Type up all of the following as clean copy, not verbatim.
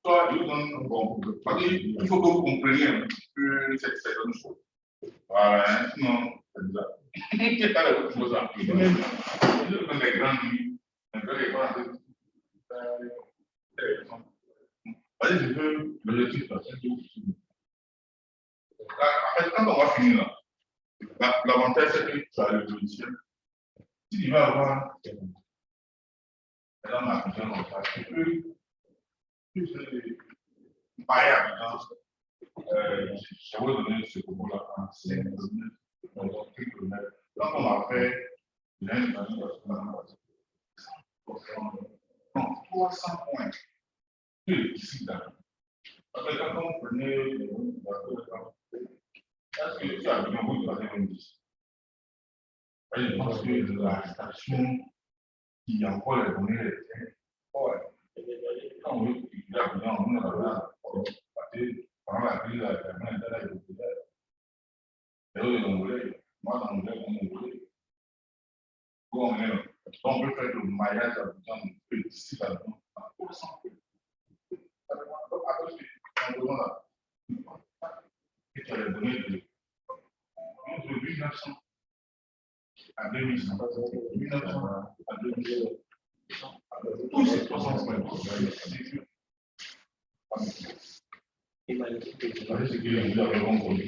Toi, bon, il faut que vous compreniez un petit peu cette chose. Voilà, sinon, c'est bizarre. C'est pas la chose un peu. Je donne des grandes nuits, un peu les grands. Allez, je veux l'objectif. En fait, quand on va finir là, l'avantage c'est que tu as le logiciel. Si tu vas avoir ma vision comme ça, tu peux pareil à Abidjan. Je vais vous donner ce propos-là en 5 minutes. Quand on a fait non, 300 points. Oui, ici, là. Parce que quand on prenait est-ce que tu as bien vous de la 10? Je pense que la station qui envoie les données, quand on veut utiliser la vision, on a là, pendant la crise, la main est populaire. Et eux, ils ont voulu, moi, dans le on voulait. On peut faire le maillage à Abidjan ici, là, à 400. Et tu as les données de 1900 à 2100, 1900 à 2100. Tous ces 300 points. C'est ce que nous avons connu.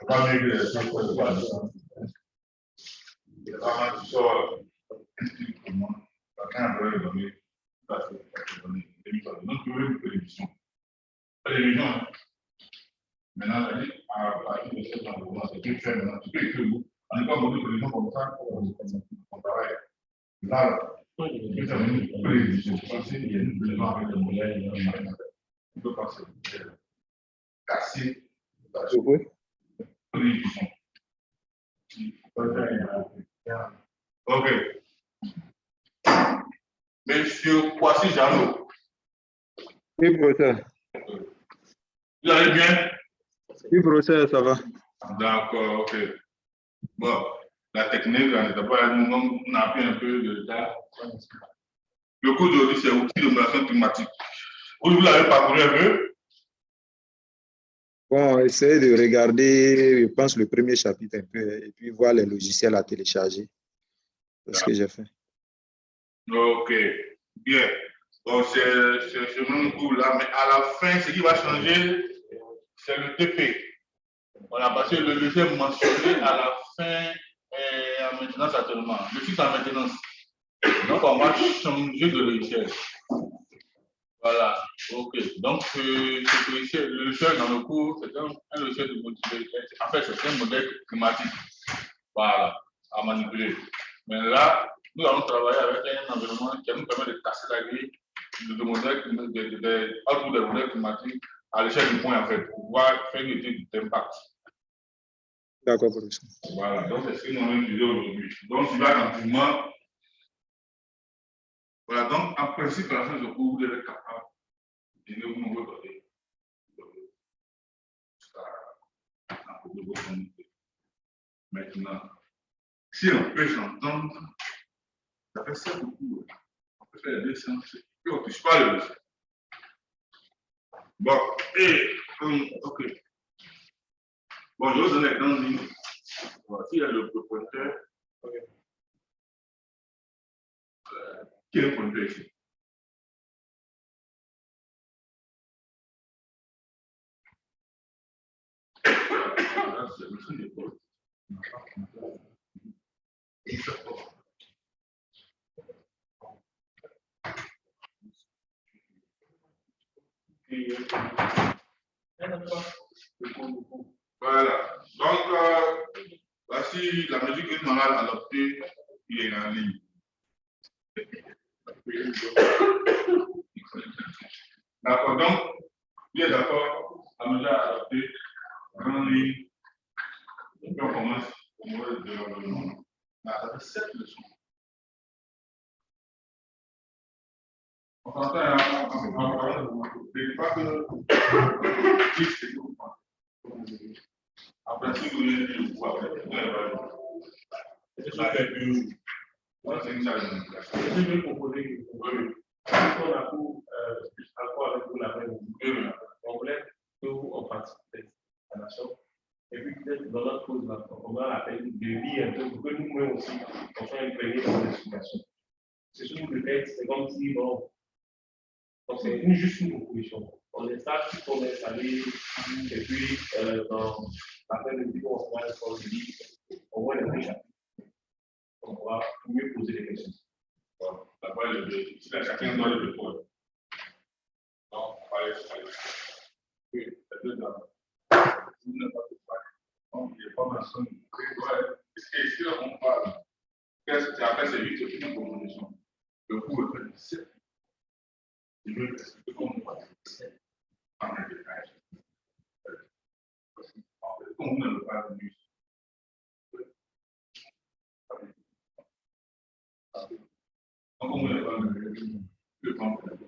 Pas mieux que les choses pas tu sors un truc pour moi. Chacun a besoin de donner. Donc, tu veux une télévision. Télévision. Maintenant, à partir de cette endroit, c'est que tu fais maintenant. Tu peux écrire. On n'est pas beaucoup de télévision comme ça on travaille. Là, tu peux faire une télévision. Il y a une télévision avec le modèle. Tu peux passer. Casser. Télévision. Ok. Monsieur Kwasi Jalo. Oui, professeur. Vous allez bien? Oui, professeur, ça va. D'accord, ok. Bon, la technique, on a appris un peu de ça. Le cours d'aujourd'hui, c'est outils de modélisation climatique. Vous l'avez parcouru un peu? Bon, essayez de regarder, je pense, le premier chapitre un peu, et puis voir les logiciels à télécharger. C'est ce que j'ai fait. Ok, bien. Bon, c'est ce même cours-là, mais à la fin, ce qui va changer, c'est le TP. Voilà, parce que le logiciel mentionné à la fin est en maintenance actuellement. Le site en maintenance. Donc, on va changer de logiciel. Voilà, ok. Donc, ce logiciel, le logiciel dans le cours, c'est un logiciel de modèle. En fait, c'est un modèle climatique. Voilà, à manipuler. Mais là, nous allons travailler avec un environnement qui nous permet de casser la grille de modèles, autour des modèles climatiques à l'échelle du point, en fait, pour pouvoir faire une étude d'impact. D'accord, professeur. Voilà, donc c'est ce que nous allons utiliser aujourd'hui. Donc, tu vas rapidement. Voilà, donc en principe, à la fin de ce cours, vous devez être capable de donner vous nombreux données. Maintenant, si on peut s'entendre, ça fait ça beaucoup. On peut faire les deux sens. Et on ne touche pas le leçon. Bon, et, ok. Bon, je vais vous donner dans une ligne. Voilà, s'il y a le pointeur. Ok. Qui est le pointeur ici? C'est le son des portes. Voilà. Donc, voici la mesure que nous allons adopter, il est en ligne. D'accord, donc, vous êtes d'accord, la mesure adoptée en ligne. Et puis on commence au modèle de l'environnement. Ça fait 7 leçons. On s'entend, pas que 10 c'est tout. Après, si vous voulez dire, vous pouvez faire. Ça, c'est une salle de manipulation. Je vais proposer quelque chose. Oui. On a pour encore avec vous la même on voulait que vous participez à la nation. Et puis peut-être dans notre pause, on va la peine de lire un peu pour que nous-mêmes aussi, on soit imprégnés dans l'explication. C'est sûr que le texte, c'est comme si, bon, donc c'est juste une proposition. On installe tout ce qu'on est installé, et puis dans l'après-midi, on va faire le livre, on voit les deux chapitres. On pourra mieux poser des questions. Après, chacun doit le répondre. Non, on va aller sur ça. Oui, c'est deux dames. Vous n'avez pas de faire. Donc, il n'y a pas ma sonne. Est-ce que ici, on parle? Après, c'est 8 autres propositions. Le coût est de 17. Je veux expliquer comment on va faire 17 en détail. Comme vous n'avez pas venu. Donc, on n'avez pas venu. Le temps de la vie.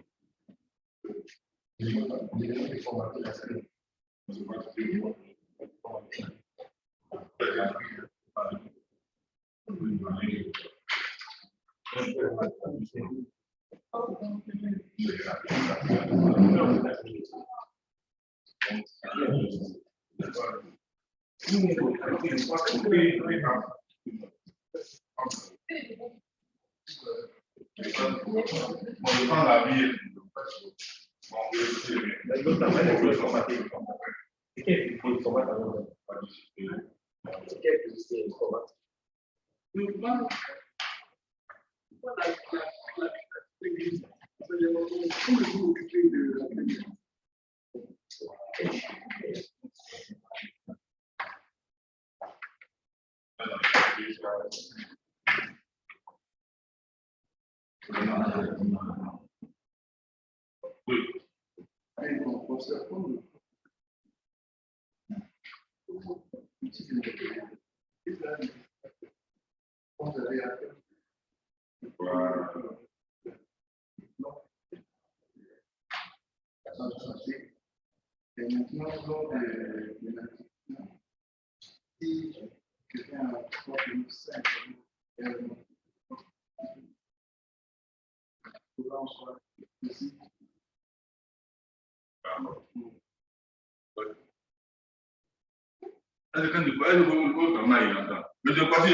Et maintenant, lors de la si quelqu'un a 3,5, on soit ici. Monsieur Kwasi,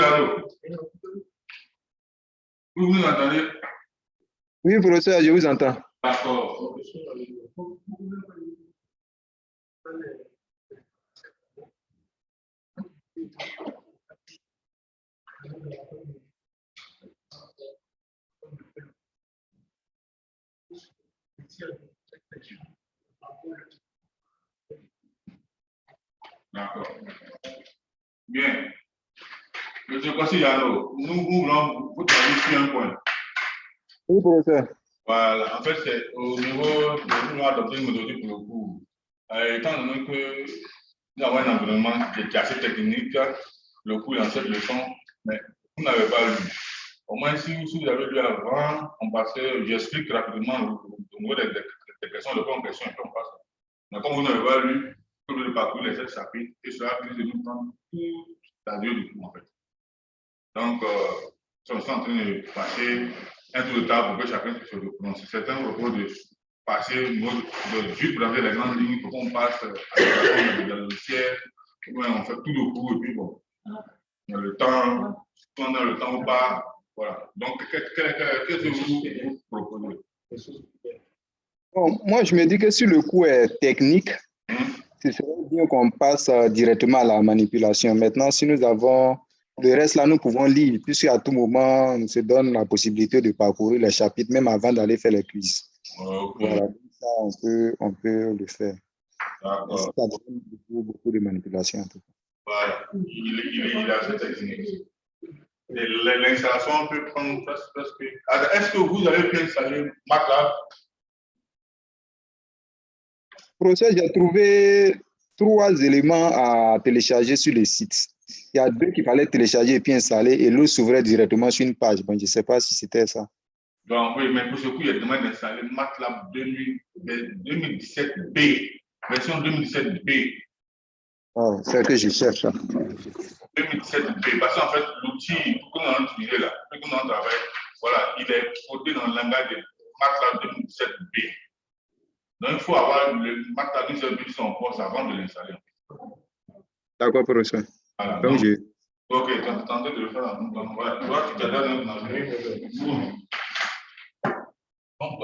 vous nous entendez? Oui, professeur, je vous entends. D'accord. D'accord. Bien. Monsieur Kwasi-Yano, nous voulons vous clarifier un point. Oui, professeur. Voilà. En fait, c'est au niveau de nous adopter une méthode pour le cours. Étant donné que nous avons un environnement qui est assez technique, le cours dans cette leçon, mais vous n'avez pas lu. Au moins, si vous avez lu avant, on passait, j'explique rapidement au niveau des questions, de bonnes questions, et puis on passe. Mais comme vous n'avez pas lu, vous devez parcourir les 7 chapitres, et cela risque de nous prendre toute la durée du cours, en fait. Donc, nous sommes en train de passer un tour de table pour que chacun puisse se prononcer. Certains proposent de passer juste pour avoir les grandes lignes pour qu'on passe à la logiciel. On fait tout le cours et puis bon, on a le temps, on a le temps ou pas. Voilà. Donc, qu'est-ce que vous proposez? Bon, moi, je me dis que si le cours est technique, ce serait bien qu'on passe directement à la manipulation. Maintenant, si nous avons le reste là, nous pouvons lire, puisqu'à tout moment, on se donne la possibilité de parcourir les chapitres, même avant d'aller faire les quiz. Okay. Voilà, ça, on peut le faire. D'accord. Ça donne beaucoup de manipulation. En tout cas. Voilà, il a cette technique. L'installation peut prendre presque. Est-ce que vous avez pu installer MATLAB? Professeur, j'ai trouvé 3 éléments à télécharger sur le site. Il y a 2 qu'il fallait télécharger et puis installer, et l'autre s'ouvrait directement sur une page. Bon, je ne sais pas si c'était ça. Donc, oui, mais pour ce coup, il y a demandé d'installer MATLAB 2017B, version 2017B. Oh, c'est ce que je cherche. 2017B, parce qu'en fait, l'outil, pour qu'on a utilisé là, qu'on a travaillé, voilà, il est codé dans le langage de MATLAB 2007B. Donc, il faut avoir le MATLAB 2007B sur son poste avant de l'installer. D'accord, professeur. Voilà. Donc, Ok, tu es en train de le faire. Donc, voilà, toi, tu as donné un avis. Donc,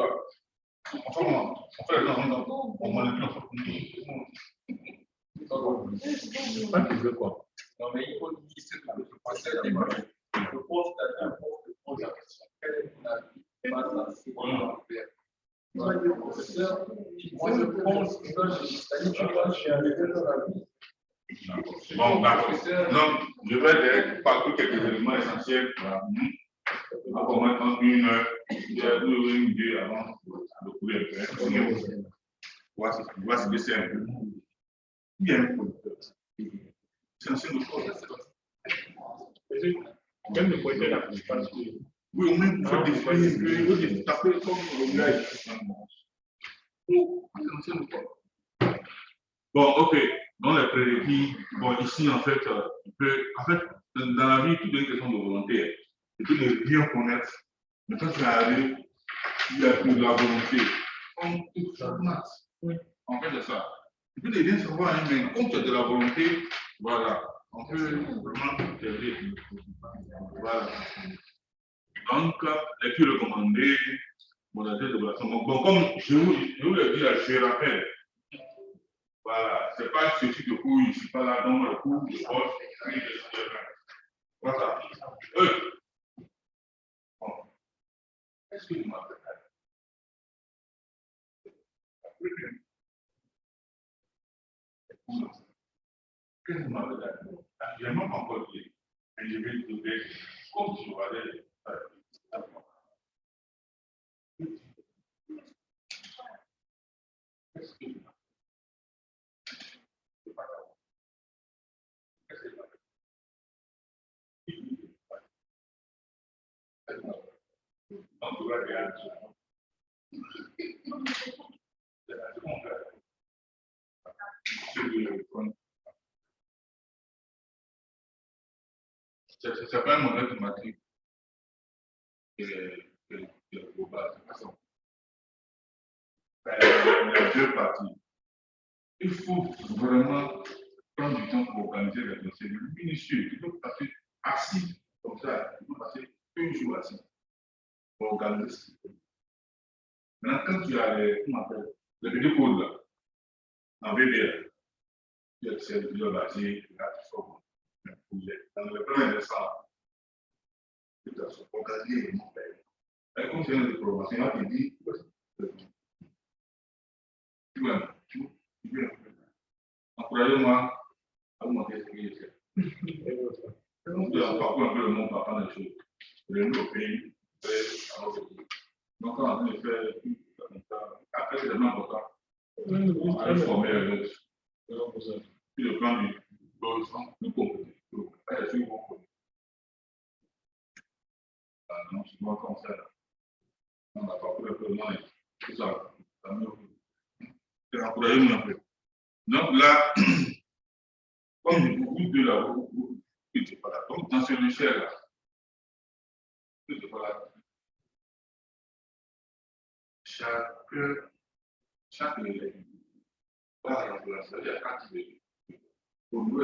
on fait le temps, on Pas que je veux quoi. Non, mais il faut dire ce que le français est. Je pose la question. Quel est ton avis face à ce qu'on va faire? Moi, je pense que je arrivé dans la vie. Bon, d'accord. Donc, je vais parcourir quelques éléments essentiels. Voilà. On commence en une heure, une idée avant de courir. Voici que c'est un peu. Bien. C'est un signe de quoi? Même le projet la principale. Oui, au même pour définir, taper comme le gars. Bon, ok. Dans les prérequis, bon, ici, en fait, dans la vie, tout est une question de volonté. Tu peux ne rien connaître, mais quand tu arrives, il y a plus de la volonté. Comme tout ça, en fait, c'est ça. Tu peux ne rien savoir, mais comme tu as de la volonté, voilà, on peut vraiment t'aider. Voilà. Donc, lecture recommandée, modalité de relation. Bon, comme je vous l'ai dit, là, je rappelle. Voilà, ce n'est pas ce type de cours, je ne suis pas là dans le cours de poste. Voilà. Bon. Est-ce que vous m'appelez? Qu'est-ce que vous m'appelez? Je n'ai même pas encore dit. Mais je vais le donner comme je vais Qu'est-ce que vous c'est pas un modèle de matrice qui est global. Les deux parties. Il faut vraiment prendre du temps pour organiser les dossiers. Minutieux, tu peux passer assis comme ça, tu peux passer un jour assis pour organiser. Maintenant, quand tu as les petits codes là, en VBA, tu accèdes à le basique, là, tu formes un projet. Dans le premier décembre, tu dois organiser les modèles. Un conseiller de programmation, il dit, encouragez-moi à vous montrer ce que je sais. Donc, parcours un peu le monde par rapport à des choses. Le nouveau pays, donc, on est en train de faire tout ça. Après, c'est vraiment important. On va former les autres. Puis le plan du logement, tout compris. Elle est sur mon côté. Donc, je vois comme ça. On a parcouru un peu le monde. Tout ça. C'est encouragé un peu. Donc là, comme beaucoup de là, donc dans ce échelle là, chaque élève, par exemple, il y a 4 élèves. Pour nous,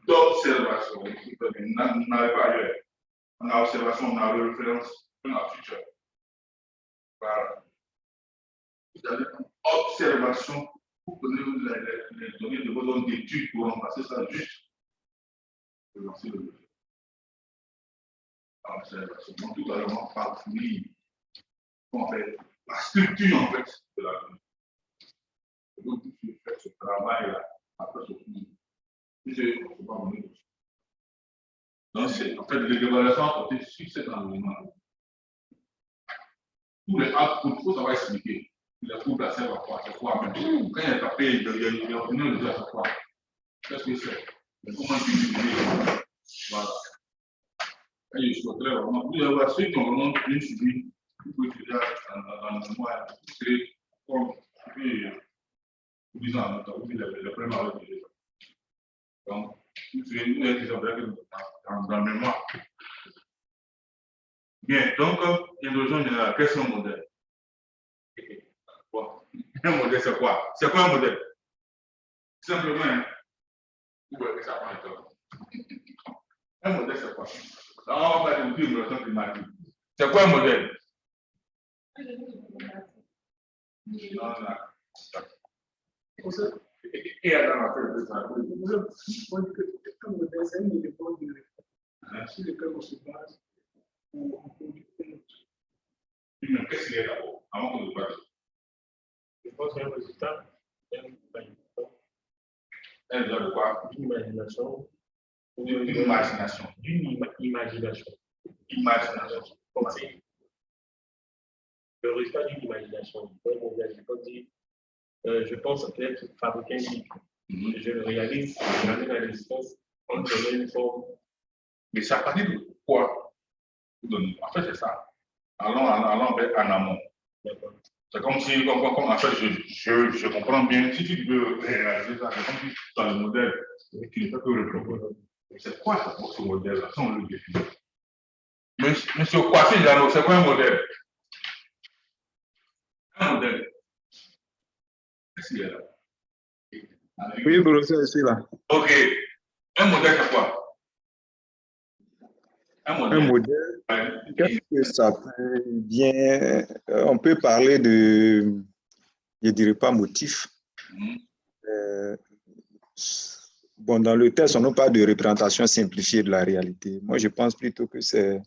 d'observation, on n'arrive pas ailleurs. On a observation, on a référence, on a futur. Voilà. Vous avez une observation pour donner les données de vos zones d'études pour remplacer ça juste. Pour lancer le dossier. Observation. Donc, tout à l'heure, on parle en fait, la structure en fait de la donnée. Donc, tu fais ce travail-là, après ce cours. Donc, c'est en fait l'évaluation à côté sur cet environnement. Tous les actes, il faut savoir expliquer. Les cours servent à quoi? C'est quoi même? Quand il y a tapé, il y a opinion de dire à quoi? Qu'est-ce que c'est? Comment tu dis? Voilà. Et je souhaiterais vraiment, vous avez ceux qui ont vraiment bien suivi, vous pouvez déjà dans le mois, c'est comme, vous disons en même temps, vous dites le premier avec les gens. Donc, vous avez des exemples dans le mémoire. Bien, donc, introduction générale, quels sont les modèles? Bon. Un modèle, c'est quoi? C'est quoi un modèle? Simplement, hein? Ouais, ça prend le temps. Un modèle, c'est quoi? Là, on va parler de l'évolution climatique. C'est quoi un modèle? Non, non. Et à la fin de ça, Un modèle, c'est un élément de référence sur lequel on se base pour qu'est-ce qu'il y a d'abord? Avant qu'on ne passe. je pense qu'un résultat, Un genre de quoi? d'une imagination. D'une imagination. D'une imagination. Imagination. Comment c'est? Le résultat d'une imagination. Je pense peut-être fabriquer un livre. Je le réalise, je l'amène à l'existence, on donne une forme. Mais c'est à partir de quoi? En fait, c'est ça. Allons en amont. C'est comme si, en fait, je comprends bien. Si tu veux réaliser ça, c'est comme si dans le modèle, tu ne peux que le proposer. C'est quoi ce modèle-là? Si on le définit. Monsieur Kwasi Jano, c'est quoi un modèle? Un modèle. Qu'est-ce qu'il y a là? Oui, professeur, je suis là. Ok. Un modèle, c'est quoi? Un modèle, qu'est-ce que ça peut bien... on peut parler de, je ne dirais pas motif. Bon, dans le test, on n'a pas de représentation simplifiée de la réalité. Moi, je pense plutôt que c'est...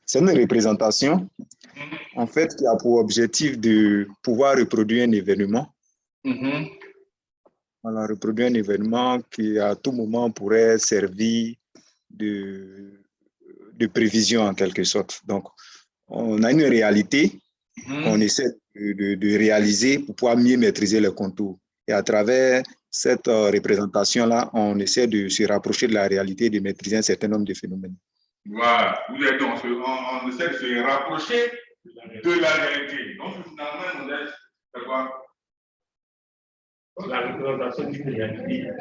C'est une représentation, en fait, qui a pour objectif de pouvoir reproduire un événement. Voilà, reproduire un événement qui, à tout moment, pourrait servir de prévision, en quelque sorte. Donc, on a une réalité qu'on essaie de réaliser pour pouvoir mieux maîtriser les contours. Et à travers cette représentation-là, on essaie de se rapprocher de la réalité, de maîtriser un certain nombre de phénomènes. Voilà, vous êtes donc, on essaie de se rapprocher de la réalité. Donc, finalement, un modèle, c'est quoi? La représentation d'une réalité.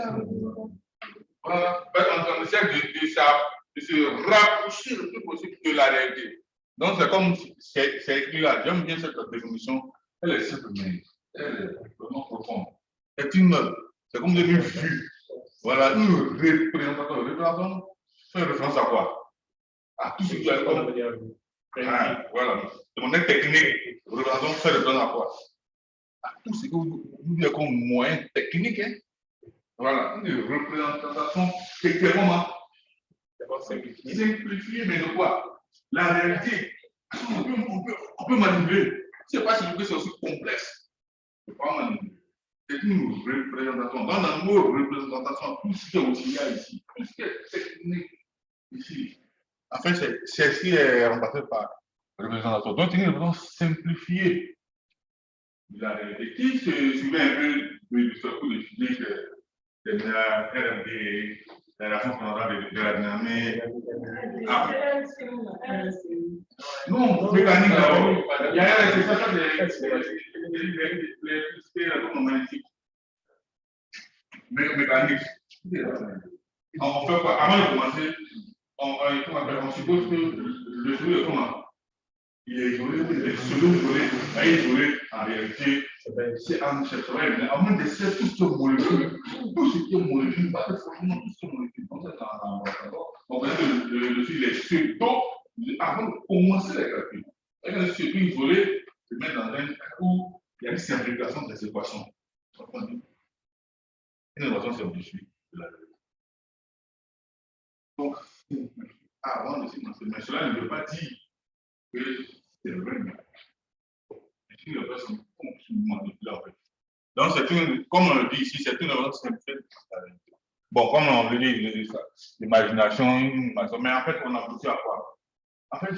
Voilà, on essaie de se rapprocher le plus possible de la réalité. Donc, c'est comme, c'est écrit là, j'aime bien cette définition, elle est simple, mais elle est vraiment profonde. C'est comme une vue. Voilà, une représentation. Représentation fait référence à quoi? À tout ce qui est comme. Voilà, de manière technique, représentation fait référence à quoi? À tout ce que vous dites comme moyen technique. Hein? Voilà, une représentation extrêmement simplifiée, mais de quoi? La réalité. On peut manipuler. Ce n'est pas si c'est aussi complexe. On ne peut pas manipuler. C'est une représentation. Dans le mot représentation, tout ce qui est aussi là ici, tout ce qui est technique ici. En fait, c'est ce qui est remplacé par représentation. Donc, c'est une représentation simplifiée de la réalité. Qui se souvient un peu du circuit de physique des RMD, la relation fondamentale de la dynamique? Non, mécanique d'abord. Il y a ça mécanique. On fait quoi? Avant de commencer, on suppose que le souris est comment? Il est isolé, le souris est isolé, en réalité, c'est en cherchant, mais avant de faire tout ce molécule, pas forcément tout ce molécule, on connaît que le souris est pseudo, avant de commencer les calculs. Quand le souris isolé, se met dans un cas où il y a une simplification des équations. Une équation simplifiée de la réalité. Donc, avant de commencer, mais cela ne veut pas dire que c'est vrai. C'est une personne manipulée en fait. Donc, comme on le dit ici, c'est une œuvre simplifiée. Bon, comme on le dit, l'imagination, mais en fait, on a aboutit à quoi? En fait,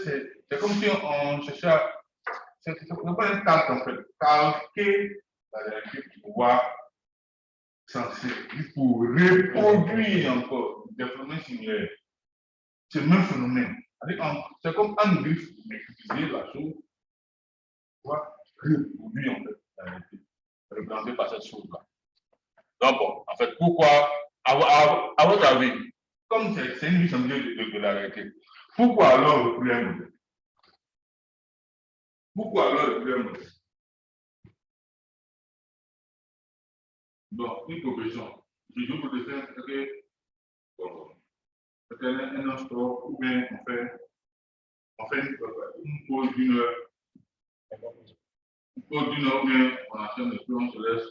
c'est comme si on cherchait à. C'est pas un calque en fait. Calquer la réalité pour pouvoir pour reproduire encore des phénomènes similaires. C'est le même phénomène. C'est comme un griffe, mais utiliser la chose pour reproduire en fait la réalité, représentée par cette chose-là. Donc, bon, en fait, pourquoi, à votre avis, comme c'est une vision de la réalité, pourquoi alors le problème? Pourquoi alors le problème? Donc, une proposition. Je vous peux faire un instant ou bien on fait une pause d'une heure. Une pause d'une heure ou bien on enchaîne et puis on se laisse.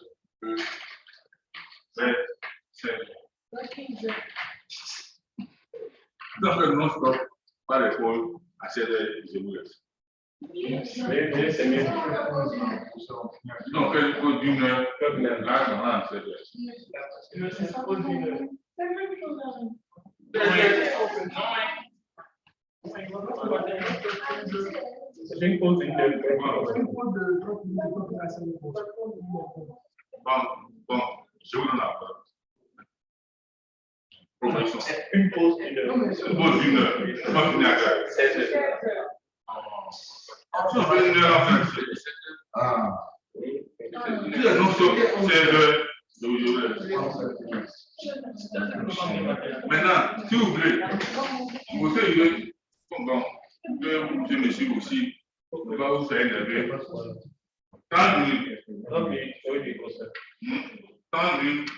C'est. Donc, non-stop, pas l'épaule, à 7 heures, je vous laisse. Mais c'est mieux. Donc, une pause d'une heure, là, on a 7 heures. C'est une pause d'une heure. Bon, je vous donne la parole. Proposition. Une pause d'une heure. Une pause d'une heure. Je vais finir à 16 heures. Si on fait une heure, en fait, c'est 7 heures. Ah. Non, c'est je vous laisse. Maintenant, si vous voulez, vous savez, je me suis aussi, on va vous faire énerver. 30 minutes. 30 minutes. 30 minutes.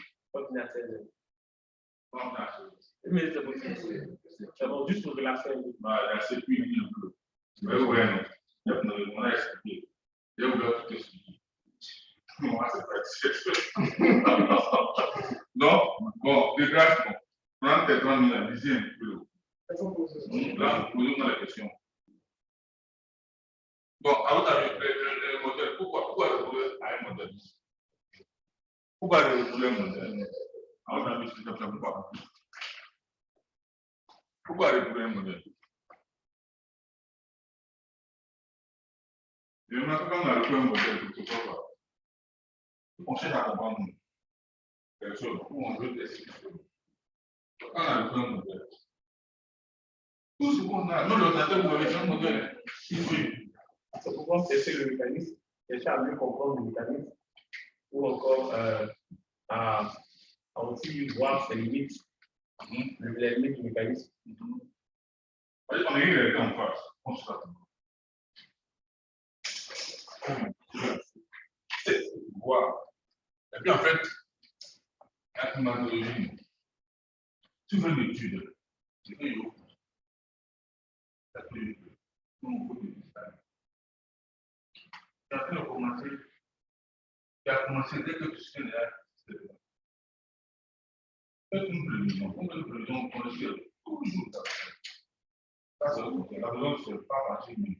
Mais c'est possible. C'est bon, juste pour relaxer un peu. Voilà, c'est plus un peu. On a expliqué. Je vais vous tout expliquer. Moi, c'est pas non, bon, de grâce, bon. Prends tes 30 minutes, lisez un peu. Là, posez-moi la question. Bon, à votre avis, le modèle, pourquoi le modèle a un modèle? Pourquoi le modèle? À votre avis, c'est comme ça, pourquoi? Pourquoi le modèle? Je me rappelle quand on a le modèle, pourquoi? On cherche à comprendre quelque chose, où on veut tester. Quand on a le modèle, tout ce qu'on a, nous, l'ordinateur, vous avez un modèle. C'est pourquoi tester le mécanisme, chercher à mieux comprendre le mécanisme, ou encore à aussi voir ses limites, les limites du mécanisme. On a eu les deux en face, constamment. C'est voir. Et puis en fait, la climatologie, tu veux une étude, c'est que yo, ça peut il a commencé dès que tu sais là, c'est une prévision, on essaie toujours ça. Ça, c'est le la raison, c'est pas facile, mais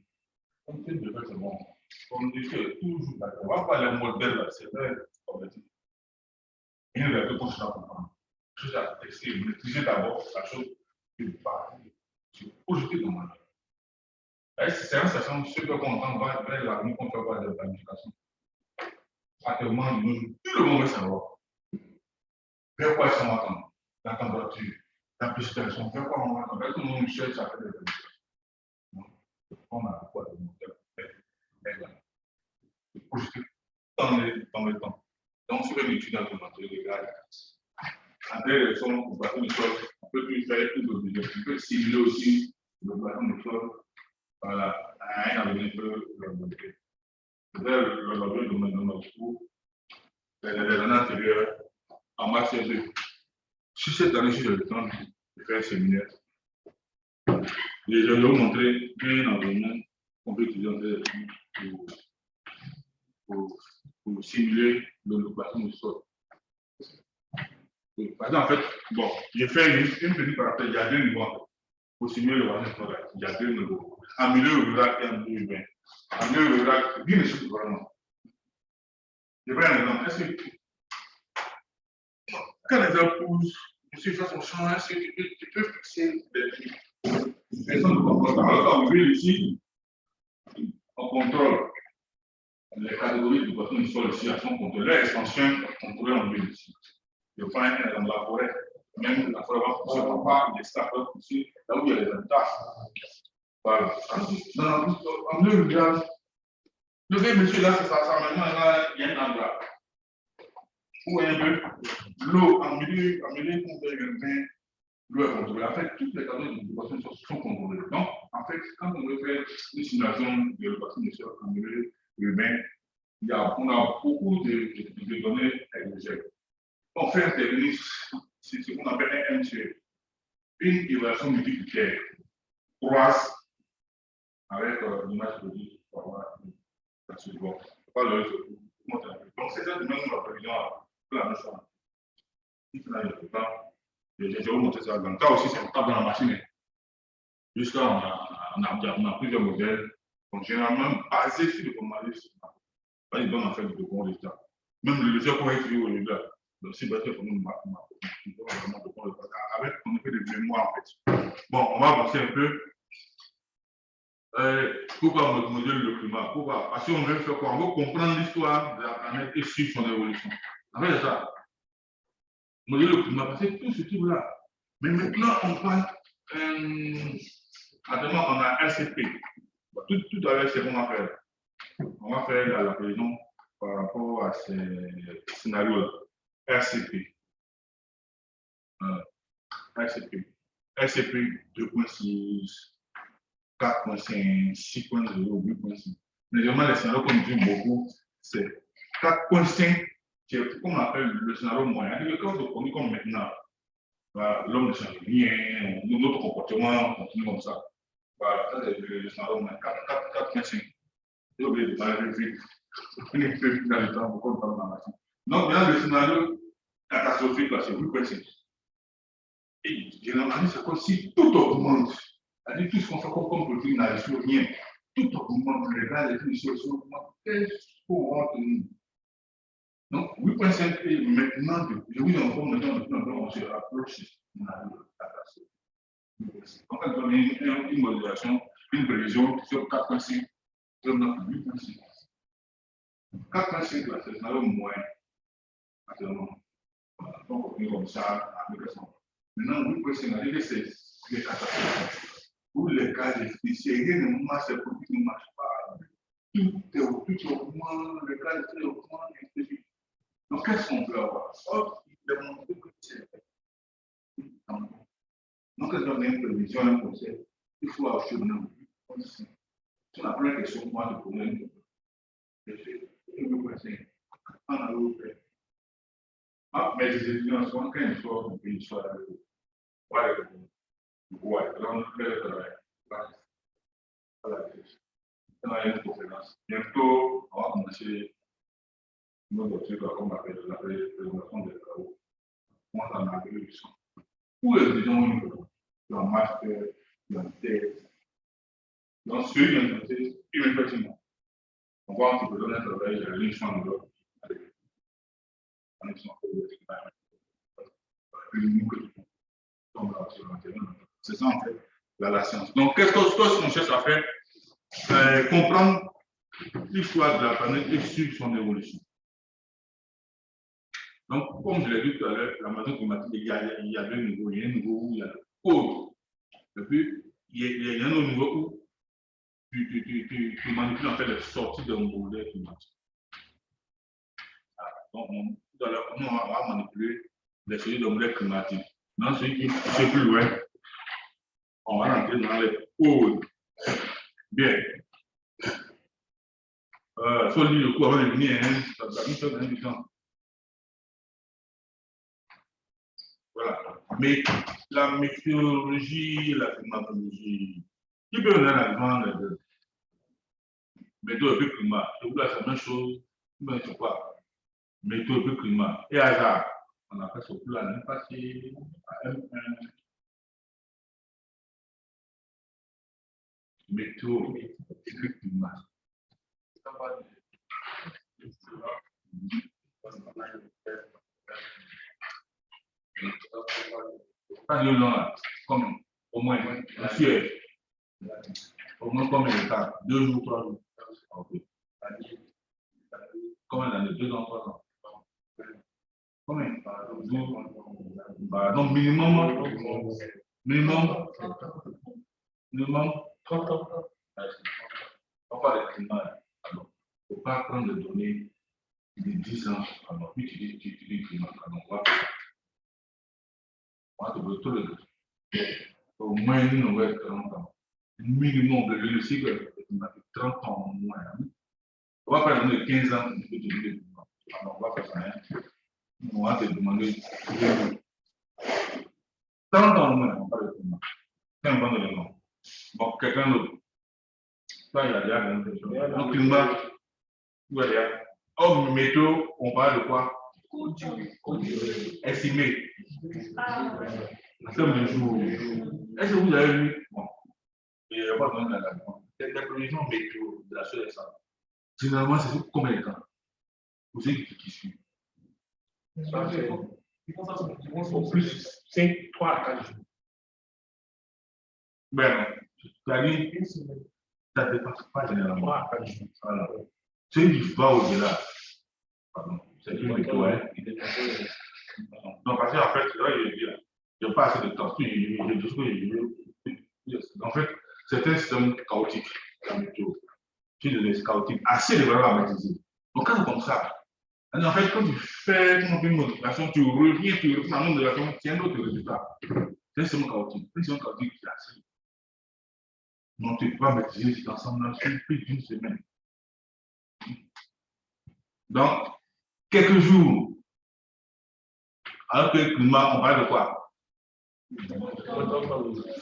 comme tu le fais, c'est bon. On essaie toujours d'accord. On va pas les modèles là, c'est vrai, objectif. Il y a des choses à comprendre. Chose à tester, maîtriser d'abord la chose que vous parlez. Aujourd'hui, comment? C'est un sachant que ceux qui entendent vers l'avenir qu'on fait pas de planification. Actuellement, tout le monde veut savoir. Vers quoi ils sont attendus? La température, la précipitation, vers quoi on va attendre? Tout le monde cherche à faire des planifications. On a quoi de modèle? Projeter dans le temps. Donc, sur une étude agriculturelle, les gars, après les sons, au plateau de sol, on peut plus faire tout l'objectif. On peut simuler aussi le plateau de sol. Voilà, un avenir peut-être le domaine de notre cours, les années antérieures, en matière de. Si cette année, j'ai le temps de faire un séminaire, je vais vous montrer un environnement qu'on peut utiliser pour simuler le plateau de sol. Par exemple, en fait, bon, j'ai fait une petite parenthèse, il y a deux niveaux pour simuler le plateau de sol. Il y a deux niveaux. En milieu rural et en milieu urbain. En milieu rural, bien sûr, vraiment. Je vais un exemple. Est-ce que quand les gens poussent, monsieur fait son champ, est-ce que tu peux fixer des personnes de contrôle? Alors, quand on veut ici, on contrôle les catégories du plateau de sol ici à son contrôle. L'extension contrôlée en milieu ici. Je prends un exemple dans la forêt, même la forêt va pousser par part, les stars peuvent pousser là où il y a les habitats. Voilà. En milieu rural, le vieux monsieur là, c'est ça, maintenant, il y a un endroit. Ou un peu l'eau en milieu urbain, l'eau est contrôlée. En fait, toutes les catégories de l'évacuation sont contrôlées. Donc, en fait, quand on veut faire une simulation de l'évacuation des sols en milieu urbain, on a beaucoup de données exogènes. On fait intervenir ce qu'on appelle un MCE, une évaluation multiplicaire, croise avec l'image produite pour avoir la suivante. Donc, c'est ça de même la prévision de la mission. Si tu n'as pas le temps, je vais vous montrer ça. Donc, ça aussi, c'est pas dans la machine. Jusqu'à on a plusieurs modèles. Donc, généralement, basés sur le formalisme. Ils donnent en fait de bons résultats. Même le logiciel qu'on va utiliser aujourd'hui, donc c'est basé sur nous, avec on a fait des mémoires en fait. Bon, on va avancer un peu. Pourquoi modèle le climat? Pourquoi? Parce qu'on veut faire quoi? On veut comprendre l'histoire de la planète et suivre son évolution. En fait, c'est ça. Modèle le climat, parce que tout ce truc-là. Mais maintenant, on parle. Maintenant, on a RCP. Tout à l'heure, c'est qu'on va faire. On va faire la prévision par rapport à ces scénarios-là. RCP. RCP. RCP 2.6, 4.5, 6.0, 8.5. Mais vraiment, les scénarios qu'on utilise beaucoup, c'est 4.5, c'est comme on appelle le scénario moyen. Et quand on dit comme maintenant, l'homme ne change rien, notre comportement continue comme ça. Voilà, ça c'est le scénario moyen. 4.5. J'ai oublié de parler vite. On est plus dans le temps, pourquoi on parle dans la vie. Donc, dans le scénario catastrophique, c'est 8.5. Et généralement, c'est comme si tout augmente. C'est-à-dire tout ce qu'on fait comme politique n'arrive sur rien. Tout augmente, les gars, les solutions augmentent. Qu'est-ce qu'on va tenir? Donc, 8.5 et maintenant, je vous dis encore maintenant, on se rapproche de la catastrophe. En fait, on a une modélisation, une prévision sur 4.5, sur 8.5. 4.5, là, c'est le scénario moyen. Actuellement. Donc, on est comme ça, avec le son. Maintenant, 8.5, c'est les catastrophes. Pour les cas d'esprit, rien ne marche, c'est pour qui ne marche pas. Tout augmente, les cas d'esprit augmentent, etc. Donc, qu'est-ce qu'on peut avoir? Or, il demande que c'est. Donc, quand on a une prévision, un conseil, il faut acheter un nom. C'est la première question pour moi de problème. Je fais, on a l'autre. Ah, mais les étudiants sont quand ils sortent du pays, soit avec eux. Ouais, là, on fait le travail. Voilà. On a une conférence. Bientôt, on va commencer notre truc, comme on appelle la présentation des travaux. On va en appeler le son. Tous les étudiants, dans le master, dans le thèse, dans ceux qui ont une thèse, effectivement. On voit un petit peu dans le travail, il y a une chambre de l'autre. C'est ça en fait la science. Donc, qu'est-ce qu'on cherche à faire? Comprendre l'histoire de la planète et suivre son évolution. Donc, comme je l'ai dit tout à l'heure, la maison climatique, il y a deux niveaux. Il y a un niveau où il y a le code. Et puis, il y a un autre niveau où tu manipules en fait les sorties d'un modèle climatique. Donc, tout à l'heure, on va manipuler les sorties d'un modèle climatique. Dans celui qui est plus loin, on va rentrer dans les codes. Bien. Faut lire le coup avant de venir, hein, ça va nous faire du temps. Voilà. Mais la météorologie, la climatologie, qui peut donner la demande de météo et climat. Je vous la c'est la même chose, mais c'est quoi? Météo et climat. Et hasard, on a fait ce coup l'année passée à M1. Météo et climat. Pas de long, comme au moins, monsieur, au moins combien de temps? 2 jours, 3 jours. Okay. Combien d'années? 2 ans, 3 ans? Combien? Donc, minimum 30 ans. On parle de climat. Alors, il ne faut pas prendre des données de 10 ans. Alors, puis tu dis climat. Donc, on va faire ça. On va te donner tout le temps. Au moins, nous, on va être 30 ans. Minimum de le cycle, on a 30 ans au moins. On va pas donner 15 ans, on peut te donner. Alors, on va faire ça. On va te demander 30 ans au moins, on va pas le demander. C'est un bon élément. Bon, quelqu'un d'autre. Ça, il y a déjà une question. Donc, climat, voilà. Homme météo, on parle de quoi? Estimé. En termes de jours. Est-ce que vous avez vu? Bon, il n'y a pas besoin de la prévision météo de la seule essence. Généralement, c'est sur combien de temps? Vous savez qui suit? Au plus 5, 3 à 4 jours. Ben, c'est-à-dire, ça ne dépasse pas généralement. 3 à 4 jours. Voilà. Ce qui va au-delà, c'est une météo. Donc, parce qu'en fait, là, il n'y a pas assez de temps. En fait, c'est un système chaotique, la météo. C'est des chaotique, assez de valeur à maîtriser. Donc, quand comme ça, en fait, quand tu fais une modification, tu reviens dans une modification, c'est un autre résultat. C'est un système chaotique. C'est un système chaotique qui est assez. Donc, tu peux pas maîtriser cet ensemble-là sur plus d'une semaine. Donc, quelques jours, alors que le climat, on parle de quoi?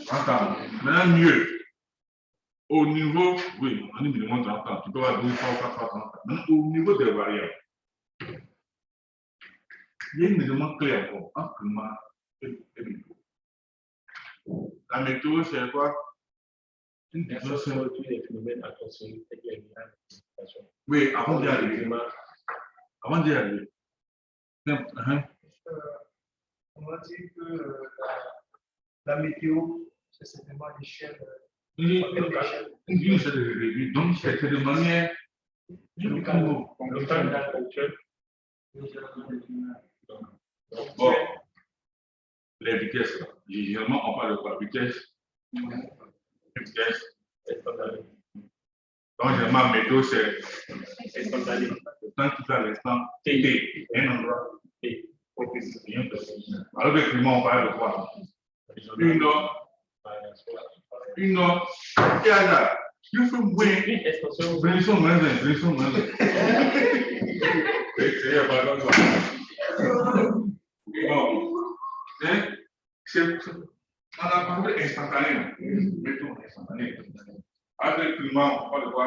30 ans. Maintenant, mieux. Au niveau, oui, on dit minimum 30 ans. Tu peux avoir 12 fois, 4 fois 30 ans. Maintenant, au niveau des variables, il y a un élément clé encore entre climat et météo. La météo, c'est quoi? Une dimension de tous les phénomènes atmosphériques et des. Oui, avant d'y arriver. Avant d'y arriver. On va dire que la météo, c'est simplement l'échelle. Une échelle de réduit. Donc, c'est de manière. Bon, les vitesses. Généralement, on parle de quoi? Vitesse. Vitesse. Donc, généralement, météo, c'est instantané. Tant qu'il fait l'instant T, un endroit T. Alors que le climat, on parle de quoi? Une heure, et là, il faut moins, pression moins. On a parlé instantané, mettons instantané. Avec le climat, on parle de quoi?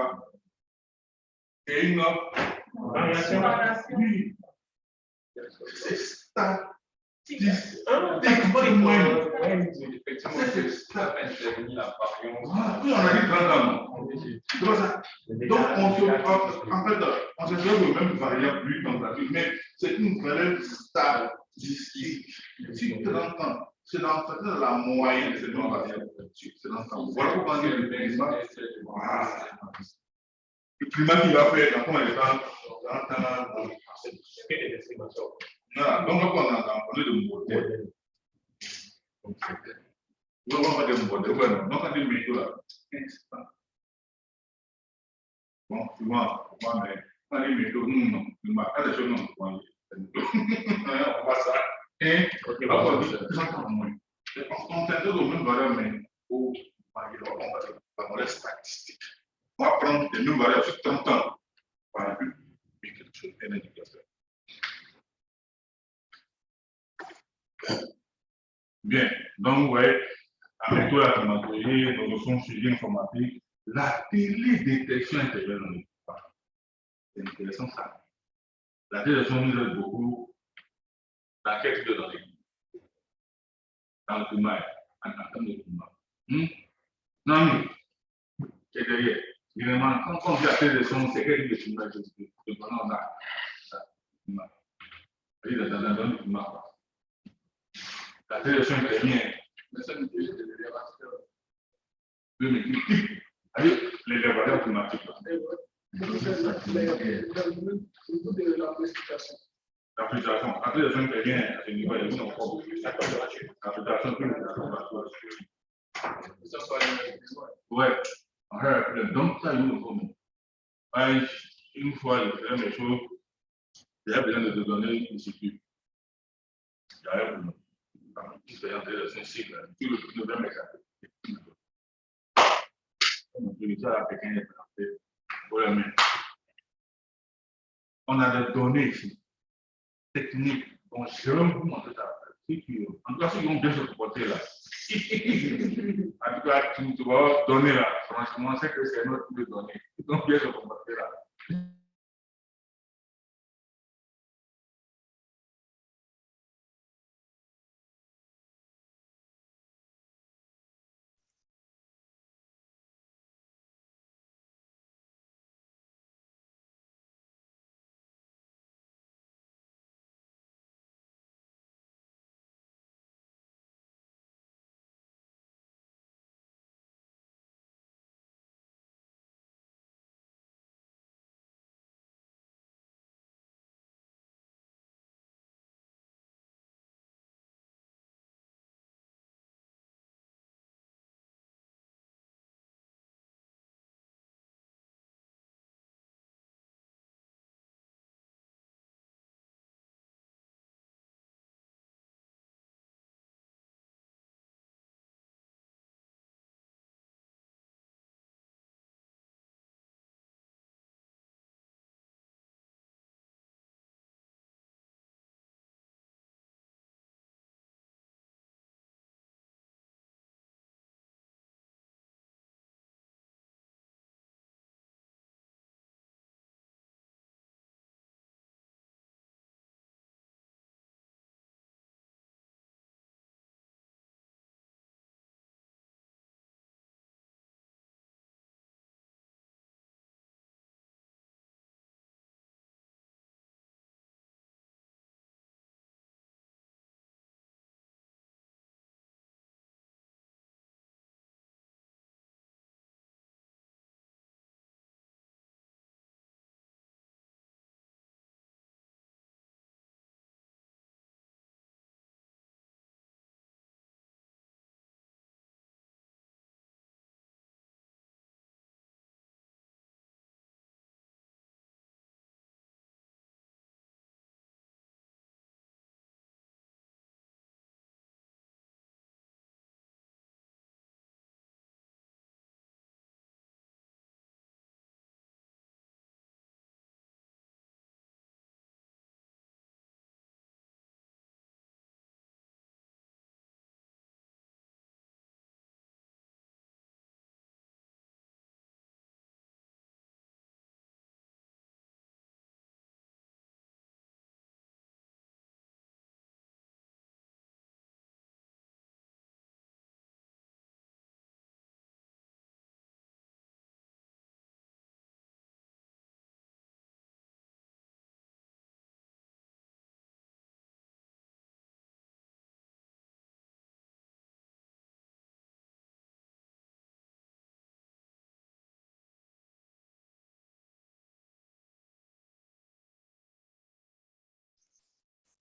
Et une variation. C'est statistique. Oui, on a dit 30 ans. Donc, en fait, on se fait le même variable plus température, mais c'est une variable statistique. Si 30 ans, c'est dans la moyenne de ces deux variables. C'est dans ça. Voilà pourquoi on dit le climat. Le climat qui va faire dans combien de temps? Voilà, donc on a parlé de modèle. Donc on va dire modèle. Donc on dit météo là. Instant. Bon, souvent, mais on dit météo, non, pas de choses, non. On va ça. Et on va dire 30 ans moins. On s'intéresse aux mêmes valeurs, mais on va dire la valeur statistique. On va prendre les mêmes valeurs sur 30 ans. Par exemple, quelque chose, un indicateur. Bien, donc, vous voyez, avec toi, la climatologie, nos notions suivies informatiques, la télédétection intérieure dans les pas. C'est intéressant ça. La télédétection nous aide beaucoup dans quel type de données? Dans le climat, en termes de climat. Non, mais, c'est derrière. Évidemment, quand on dit la télédétection, c'est quel type de climat? Je on a ça. Climat. Oui, dans le climat. La télévision intérieure, mais ça nous dit de les variables climatiques. La filtration. La télévision intérieure, c'est une niveau de encore. La filtration plus ouais. Donc, ça, nous, une fois, je fais mes choses, Il y a besoin de donner une structure. Il y a une expérience sensible. Tout le même mécanisme. On a des données ici, techniques. Donc, je vais vous montrer ça. En tout cas, ceux qui vont bien se comporter là. En tout cas, tu vas donner là. Franchement, c'est que c'est notre de données. Ils vont bien se comporter là.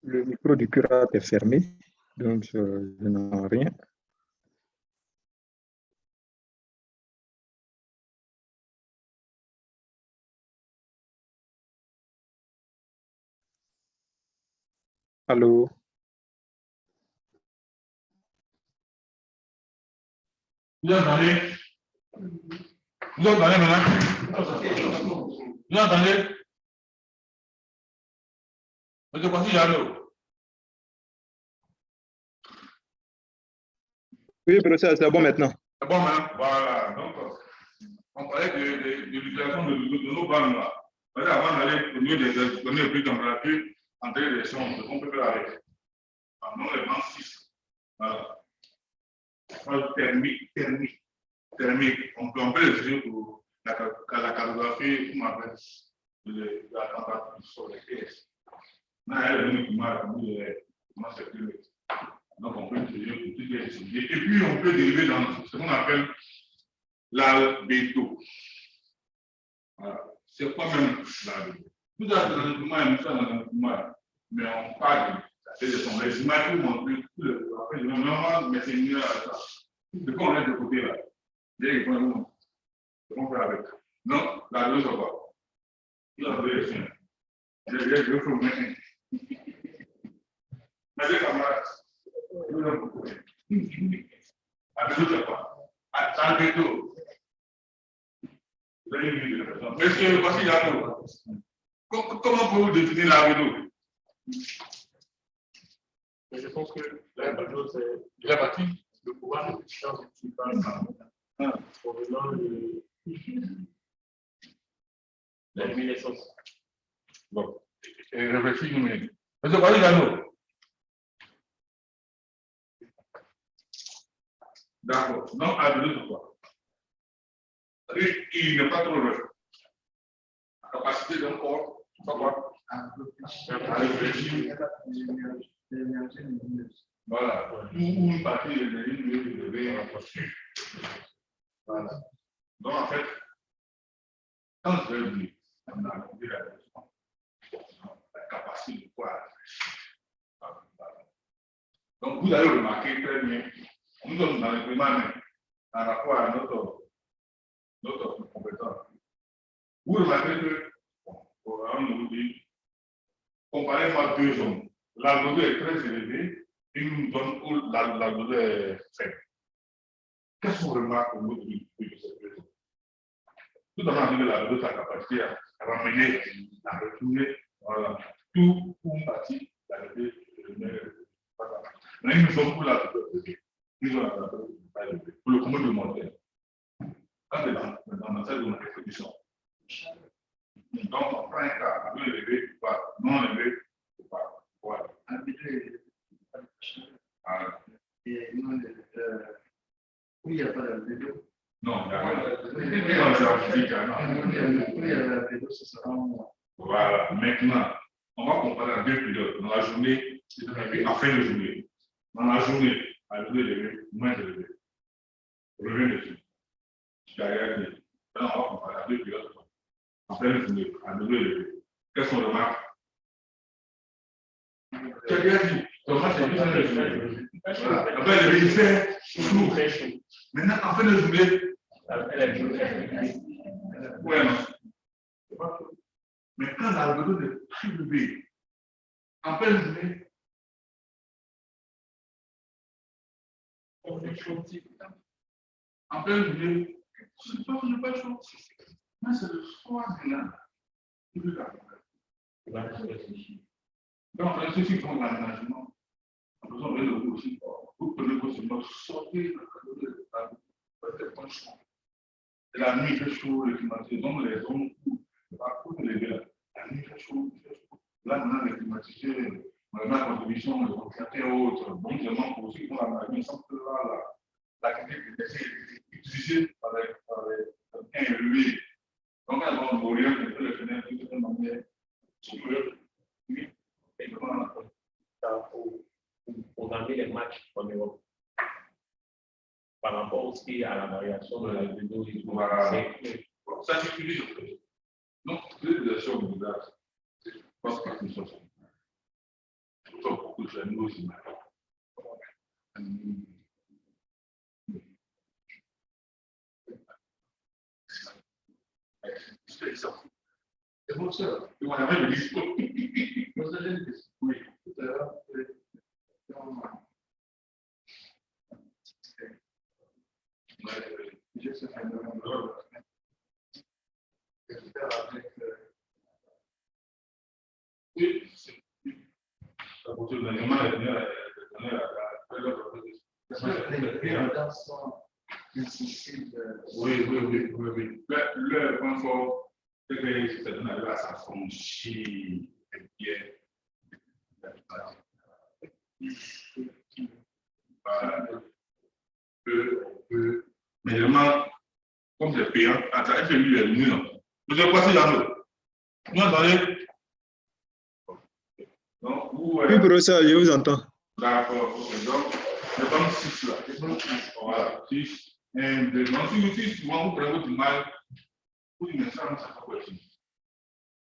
Le micro du curate est fermé, donc je n'entends rien. Allô? Vous entendez? Vous entendez maintenant? Vous entendez? Mais c'est quoi si j'allô? Oui, professeur, c'est bon maintenant. C'est bon maintenant? Voilà. Donc, on parlait de l'utilisation de nos bandes là. Avant d'aller au milieu des données plus température, entrer des sons, on peut faire avec. Non, les bandes 6. Voilà. Thermique. On peut utiliser pour la cartographie, comment on appelle, de la température sur les pièces. Donc, on peut utiliser pour toutes les utiliser. Et puis, on peut dériver dans ce qu'on appelle l'albédo. Voilà. C'est quoi même l'albédo? Tout à l'heure, mais on parle de les images pour montrer tout le. Après, je vais normalement, mais c'est mieux à ça. De quoi on est de côté là? J'ai qu'on fait avec. Non, la dose va. Il a fait les chiens. Je vous remercie. Mes camarades, je vous aime beaucoup. À bientôt, c'est quoi? À bientôt. Vous avez une idée de la personne. Monsieur, voici Yato. Comment pouvez-vous définir la vélo? Je pense que la chose, c'est Déjà bâti? le pouvoir de puissance qui passe en venant de la luminescence. Bon. Et réfléchis une minute. Monsieur, voici Yato. D'accord. Non, à vélo, c'est quoi? Il n'est pas trop loin. La capacité d'un corps, c'est quoi? À réfléchir. Voilà. Ou une partie de l'énergie devait rapprocher. Voilà. Donc, en fait, quand je vais dire, on a compris la leçon, la capacité de pouvoir réfléchir. Donc, vous allez remarquer très bien, nous sommes dans le primaire en rapport à notre compétence. Vous remarquez que, on nous dit, comparément à 2 hommes, l'algodo est très élevé et nous donne où l'algodo est faible. Qu'est-ce qu'on remarque au niveau de cette raison? Tout d'abord, l'algodo a la capacité à ramener, à retourner, voilà, tout ou une partie, l'algodo est mais nous sommes pour l'algodo élevé. Nous sommes pour le commun de montagne. Quand c'est dans cette zone de répétition. Donc, on prend un cas, élevé ou pas, non élevé ou pas. Voilà. Et non, il n'y a pas de vidéo. Non, il n'y a pas de vidéo. Voilà. Maintenant, on va comparer à 2 périodes. Dans la journée et en fin de journée. Dans la journée, à lever élevé, moins élevé. Reviens dessus. Derrière, on va comparer à 2 périodes. En fin de journée, à lever élevé. Qu'est-ce qu'on remarque? Tu as bien dit, c'est juste un journée. Voilà. Après, il fait chaud. Maintenant, en fin de journée, ouais, non. Mais quand l'algodo est très élevé, en fin de journée, on est chaud. En pleine journée, ce soir, on n'est pas chaud. Mais c'est le soir là. Donc, ceux qui font l'aménagement, en faisant le logo aussi, vous prenez possiblement sortir le chaud. Et la nuit, il fait chaud, le climatisé. Donc, les zones où il va tout lever là. La nuit, il fait chaud, il fait chaud. Là, maintenant, les climatisés, on a la contribution, les ventilateurs et autres. Donc, seulement pour ceux qui font l'aménagement, sans que là, la qualité est utilisée par les gains élevés. Donc, elles vont mourir, les fenêtres, de toute manière, oui, et pour amener les matchs en Europe. Par rapport aussi à la variation de la vidéo. Voilà. Ça s'utilise. Donc, l'utilisation du gaz, c'est parce que nous sommes. Nous sommes beaucoup de jeunes aussi. C'est bon, ça. On avait le discours. Oui. Tout à l'heure, je sais pas. Oui, c'est. Ça vous donne oui. Le point fort, c'est que c'est donné à sa franchise bien. Mais vraiment, comme c'est payant, à ta FMI, il est venu. Vous avez passé dans l'eau. Vous entendez? Donc, vous. Oui, professeur, je vous entends. D'accord. Donc, je prends 6 là. Voilà, 6. Et donc, si vous dites souvent, vous prenez votre mal, vous dites, mais ça, ça pas possible.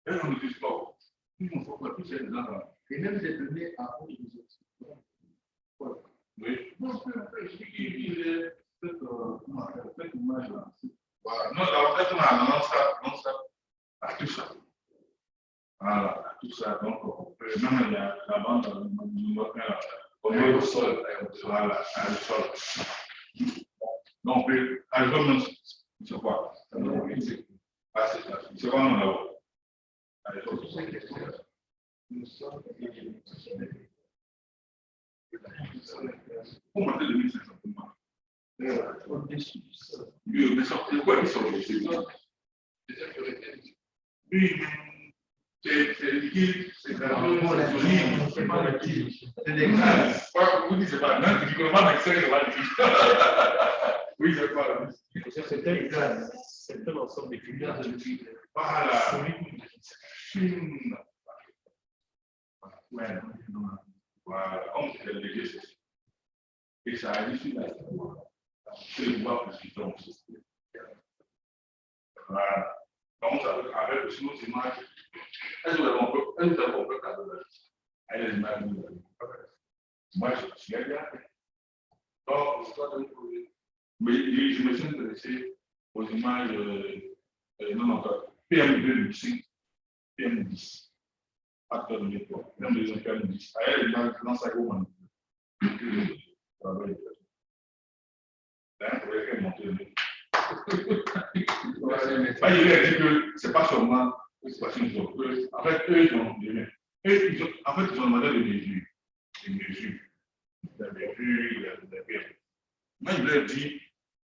Et on ne dit pas. Il ne faut pas tout ces gens-là. Et même des données à haute résolution. Oui. Non, il est cette image-là. Voilà. Non, en fait, on a non, ça, à tout ça. Voilà, à tout ça. Donc, même la bande, on met au sol, voilà, à le sol. Donc, album, c'est quoi? C'est quoi mon là-haut? Pour monter 2500. Oui, mais c'est quoi qui sort dessus? Oui, c'est liquide, c'est gazeuse, c'est pas liquide. C'est des gaz. Vous dites, c'est pas non, tu ne connais pas l'extrait, c'est pas liquide. Oui, c'est pas. C'est un gaz, c'est un ensemble de filières de liquide. Voilà. Voilà, comme c'est léger, et ça a l'issue de la c'est le bois que je tombe. Voilà. Donc, avec le sinon, c'est mal. Est-ce que vous avez compris avec les images? Moi, je suis là. Donc, mais je me suis intéressé aux images non, PM2 du PM10. Acteur de l'époque, même les PM10. Ailleurs, les images dans sa gomme. Il a dit que ce n'est pas seulement une situation. En fait, eux, ils ont demandé des mesures. Moi, je leur ai dit,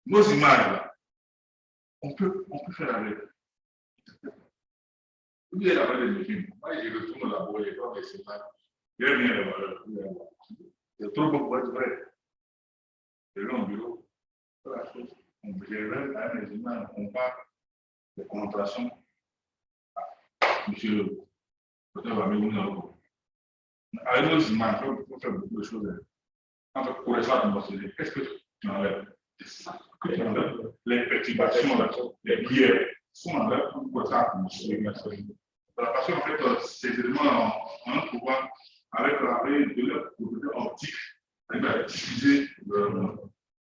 nos images, là, on peut faire avec. Vous avez la valeur des mesures. Moi, je retourne au labo, et quand c'est pas, il y a bien la valeur. C'est trop beau pour être vrai. C'est long bureau. Voilà, on peut gérer avec les images, on parle de concentration. Monsieur le docteur va venir dans le cours. Avec nos images, il faut faire beaucoup de choses. En fait, pour les femmes, qu'est-ce que tu enlèves? C'est ça que tu enlèves. Les perturbations, les biais sont enlèvés pour ça. Parce qu'en fait, ces éléments ont un pouvoir avec l'arrêt de leur propriété optique, avec diffuser.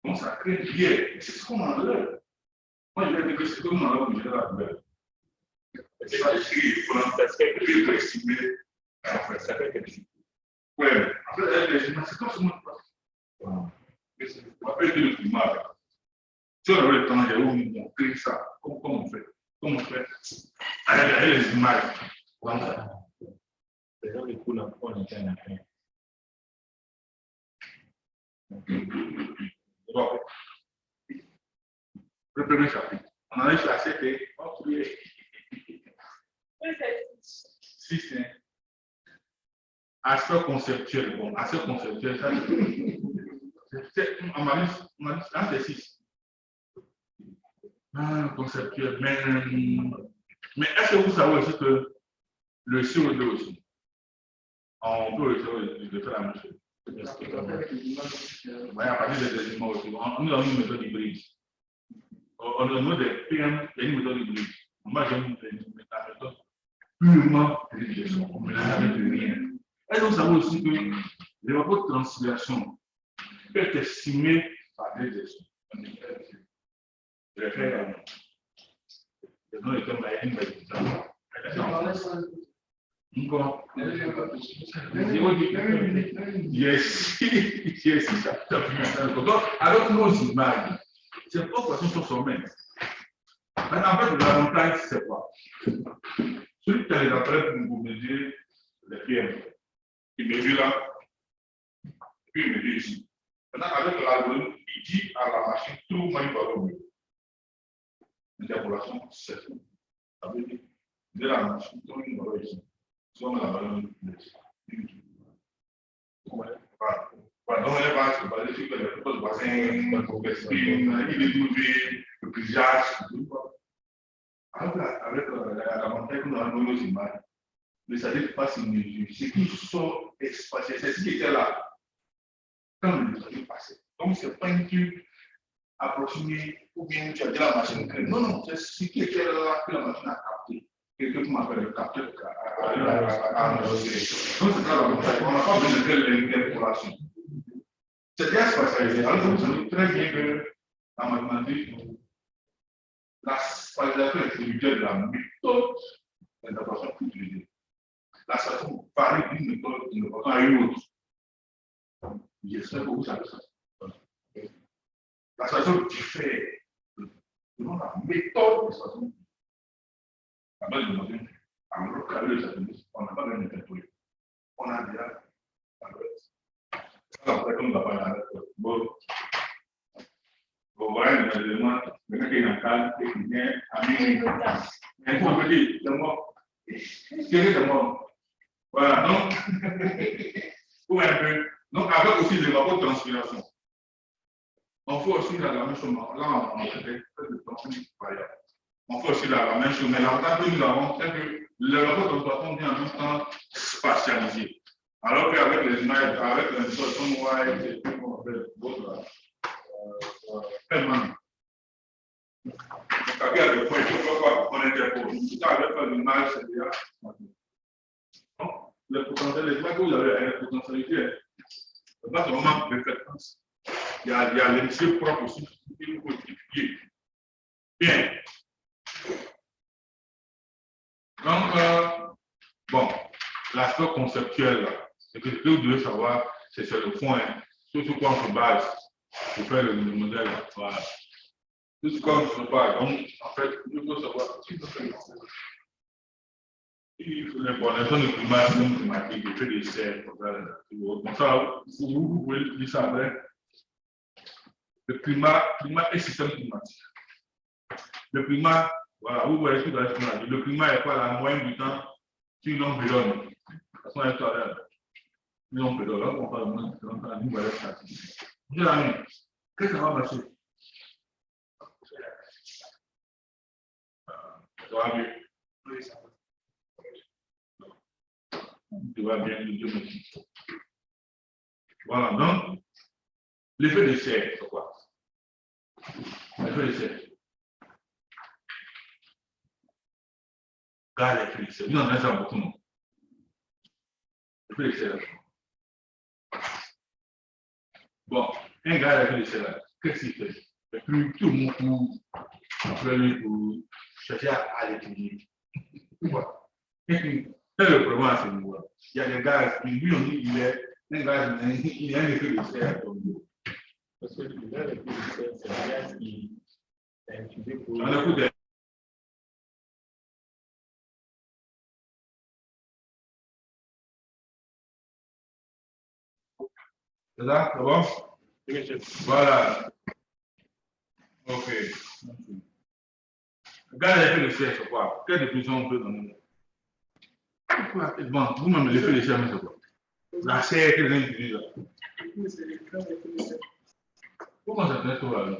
Donc, ça crée des biais. C'est ce qu'on enlève. Moi, je vais dire que c'est comme on enlève au général la couleur. C'est ça écrit pour estimer. Ça fait quelque chose. Oui, en fait, c'est comme ça. On appelle le climat. Si on avait le temps, j'ai voulu vous montrer ça. Comment on fait? Comment on fait? Avec les images. Voilà. C'est dans les cours d'emploi en interne. Bon. Le premier chapitre. On en est sur la CP. On va trouver. 6. Aspect conceptuel. Bon, aspect conceptuel, ça, on m'a dit, c'est 6. Conceptuel. Mais est-ce que vous savez aussi que le CO2 aussi, on peut le faire la même chose? Oui, à partir des éléments aussi. Nous avons une méthode hybride. On a des PM, il y a une méthode hybride. Moi, j'aime la méthode purement régression. On ne mélange avec rien. Est-ce que vous savez aussi que les rapports de transpiration peuvent être estimés par régression? Je vais faire le nom est comme la ligne yes, yes, donc, avec nos images, c'est pas question sur sommet. Maintenant, en fait, l'avantage, c'est quoi? Celui qui a les appareils pour mesurer les PM, il mesure là, puis il mesure ici. Maintenant, avec l'algorithme, il dit à la machine tout manipulable. L'interpolation, c'est tout. Ça veut dire, de la machine, tout le monde ici. Soit on a la valeur de pardon, on est basé sur les photos de bassin, il est trouvé, le prisage, avec l'avantage que nous avons nos images, mais ça ne pas une mesure. Ce qui sont espacés, c'est ce qui était là quand le trajet passait. Donc, ce n'est pas une tube approximée ou bien tu as dit la machine créée. Non, non, c'est ce qui était là que la machine a capté. Quelque chose m'appelle le capteur à enregistrer. Donc, c'est ça l'avantage. On n'a pas besoin de faire l'interpolation. C'est bien spatialisé. Alors, vous savez très bien que en mathématiques, la spatialisation est tributaire de la méthode d'interprétation utilisée. la station varie d'une école à une autre. J'espère que vous savez ça. La station diffère selon la méthode de station. La base de modèle, en gros, on n'a pas même interprété. On a déjà. Après, comme on va parler bon, vous voyez, les éléments, le mec est dans le cadre, il vient à minuit. Il faut me dire, c'est moi. C'est moi. Voilà, donc, pour un peu. Donc, avec aussi les rapports de transpiration. On fait aussi la même chose. Là, on fait des temps. On fait aussi la même chose. Mais l'avantage que nous avons, c'est que le rapport de transpiration vient en même temps spatialisé. Alors qu'avec les images, avec l'instruction wide, c'est tout qu'on appelle d'autres permanents. Donc, il y a des points, il ne faut pas qu'on interpose. Tout à l'heure, l'image, c'est déjà. Donc, le potentiel, les images que vous avez, la potentialité, c'est pas seulement de fréquence. Il y a l'émission propre aussi qu'il faut étudier. Bien. Donc, bon, l'aspect conceptuel, c'est que ce que vous devez savoir, c'est le fond, hein, tout ce qu'on se base pour faire le modèle. Voilà. Tout ce qu'on se base. Donc, en fait, il faut savoir qui peut faire le fond. L'importation du climat climatique, il fait des serres. Comme ça, vous pouvez dire ça après. Le climat est système climatique. Le climat, voilà, vous voyez tout dans le le climat est pas la moyenne du temps sur une longue période. Parce qu'on est tout à l'heure. Une longue période, là, on parle de moins de temps, nous voyons ça. Qu'est-ce que ça va passer? Ça va mieux. Tu vas bien, Dieu merci. Voilà, donc, l'effet de serre, c'est quoi? L'effet de serre. Gaz à effet de serre. Vous en avez ça beaucoup, non? L'effet de serre. Bon, un gaz à effet de serre, qu'est-ce qu'il fait? Il fait tout le monde pour chercher à l'étudier. Voilà. C'est le problème à ce niveau-là. Il y a des gaz, lui, on dit qu'il est un gaz, il a un effet de serre comme nous. Parce que le gaz à effet de serre, c'est un gaz qui est utilisé pour. C'est ça? C'est bon? Voilà. Ok. Le gaz à effet de serre, c'est quoi? Quelle définition on peut donner? Bon, vous-même, l'effet de serre, c'est quoi? La serre que les gens utilisent là. Comment ça fait toi là?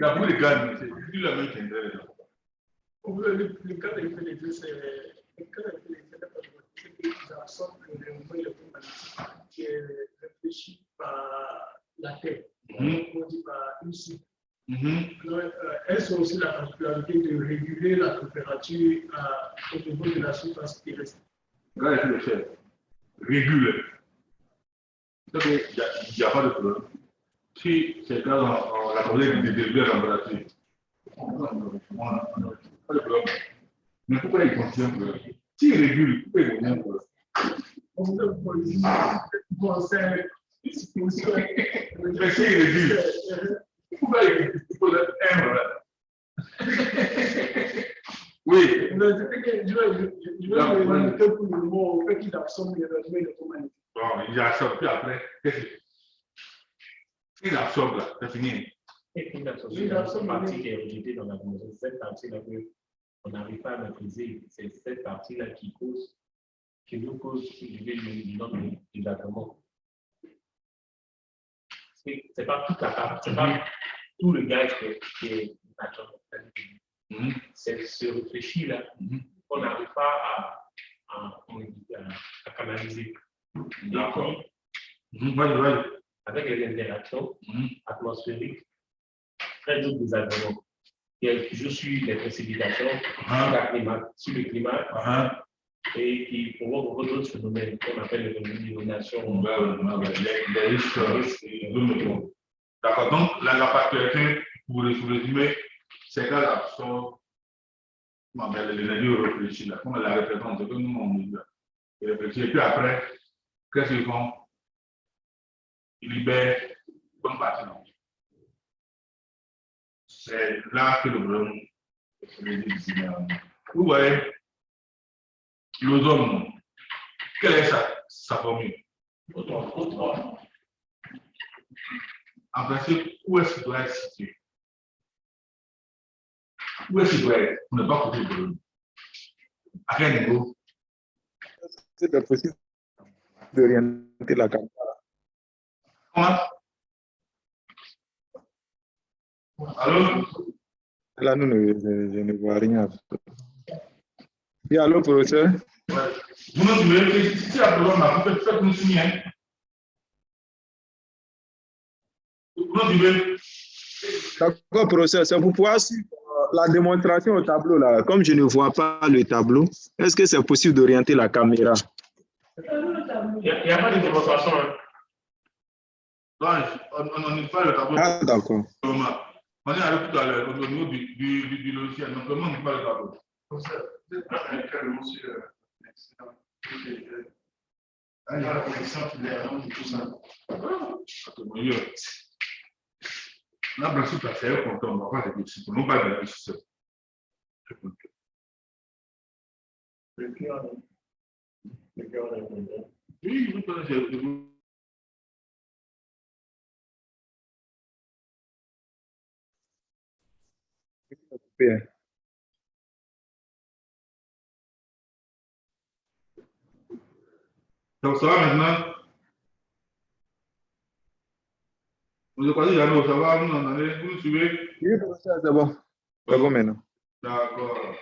D'abord, les gaz, c'est plus la même chose. Le cas de l'effet de serre, c'est le cas de l'effet de serre, c'est qu'ils absorbent le mouvement électromagnétique qui est réfléchi par la Terre, on dit par une soupe. Elles sont aussi la particularité de réguler la température au niveau de la surface terrestre. Regardez le chef. Régule. Il n'y a pas de problème. Si c'est dans la problématique de développer la température, pas de problème. Mais pourquoi il considère que s'il régule, pourquoi il revient pour mais s'il régule, pourquoi il faut être un oui. Je vais pour le mot au fait qu'il absorbe les rayons électromagnétiques. Bon, il absorbe, puis après, qu'est-ce qu'il absorbe là? C'est fini. Et puis l'absorption partie qui est rejetée dans l'atmosphère, cette partie-là qu'on n'arrive pas à maîtriser, c'est cette partie-là qui nous cause du nombre d'atomes. C'est pas toute la part, c'est pas tout le gaz qui est naturel. C'est ce réfléchi-là qu'on n'arrive pas à canaliser. D'accord. Avec les interactions atmosphériques, très d'autres désagréments. Je suis les précipitations sur le climat et qui provoquent d'autres phénomènes qu'on appelle les inondations. D'accord, donc la particularité, pour résumer, c'est qu'elle absorbe l'énergie réfléchit là, comme elle la représente, c'est que nous, on réfléchit. Et puis après, qu'est-ce qu'ils font? Ils libèrent une bonne partie. C'est là que le problème est. Vous voyez, l'ozone, quelle est sa formule? En principe, où est-ce qu'il doit être situé? Où est-ce qu'il doit être pour ne pas coûter de l'eau? À quel niveau? C'est possible d'orienter la caméra. Comment? Allô? Là, je ne vois rien. Oui, allô, professeur? Vous nous dites, si la problème, vous faites nous signer. Vous nous dites. D'accord, professeur, c'est pour pouvoir suivre la démonstration au tableau là. Comme je ne vois pas le tableau, est-ce que c'est possible d'orienter la caméra? Il n'y a pas de démonstration. On n'est pas le tableau. Ah, d'accord. On est allé tout à l'heure au niveau du logiciel, donc comment on n'est pas le tableau? La connexion qui est tout ça. Là, bien sûr, c'est un compte, on va pas réfléchir, on va pas réfléchir. Oui, vous connaissez. Bien. Donc, ça va maintenant. Vous avez pas dit, ça va, vous entendez, vous nous suivez? Oui, professeur, c'est bon. C'est bon maintenant. D'accord.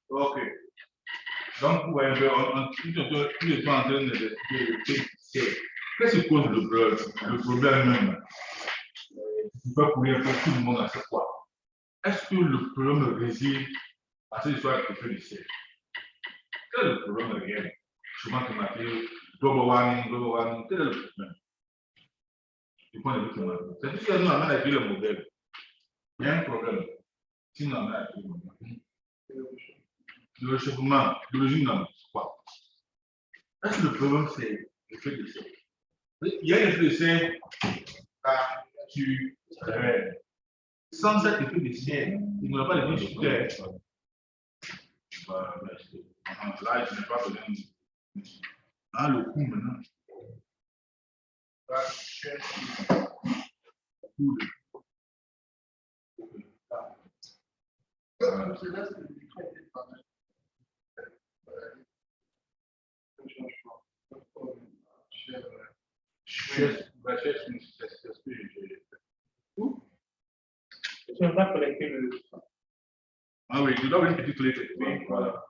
Ok. Donc, vous voyez, on est en train de qu'est-ce qui cause le problème même? Je ne peux pas courir pour tout le monde à chaque fois. Est-ce que le problème réside à cette histoire de feu de ciel? Quel est le problème réel? Souvent, on a dit global warming, quel est le problème? Du point de vue climatique. C'est-à-dire que nous, on a écrit le modèle. Il y a un problème. Sinon, on a écrit le modèle. Le réchauffement, l'origine de quoi? Est-ce que le problème, c'est le feu de ciel? Il y a un effet de serre sans cet effet de serre, il n'y aura pas de vie sur Terre. Là, je n'ai pas besoin de. Ah, le coup maintenant. Je ne vais pas connecter le. Ah oui, tu dois avoir une petite clé. Oui, voilà.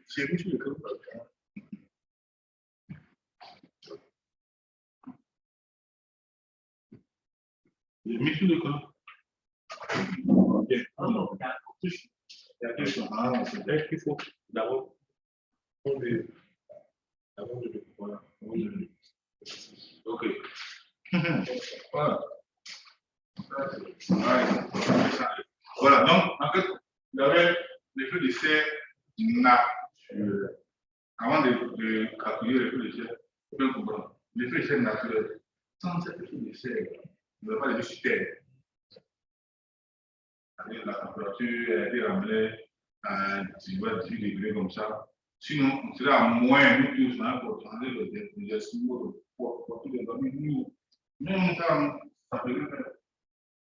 C'est monsieur le monsieur le ok. Il y a quelque chose. Ah, c'est vrai qu'il faut d'abord. Voilà. Ok. Voilà. Voilà. Donc, en fait, il y avait l'effet de serre naturel. Avant de calculer l'effet de serre, il faut bien comprendre. L'effet de serre naturel, sans cet effet de serre, il n'y aurait pas de vie sur Terre. La température a été ramenée à 18 degrés comme ça. Sinon, on serait à moins, nous tous, pour changer les esquimaux, pour tout le monde. Nous, ça peut le faire.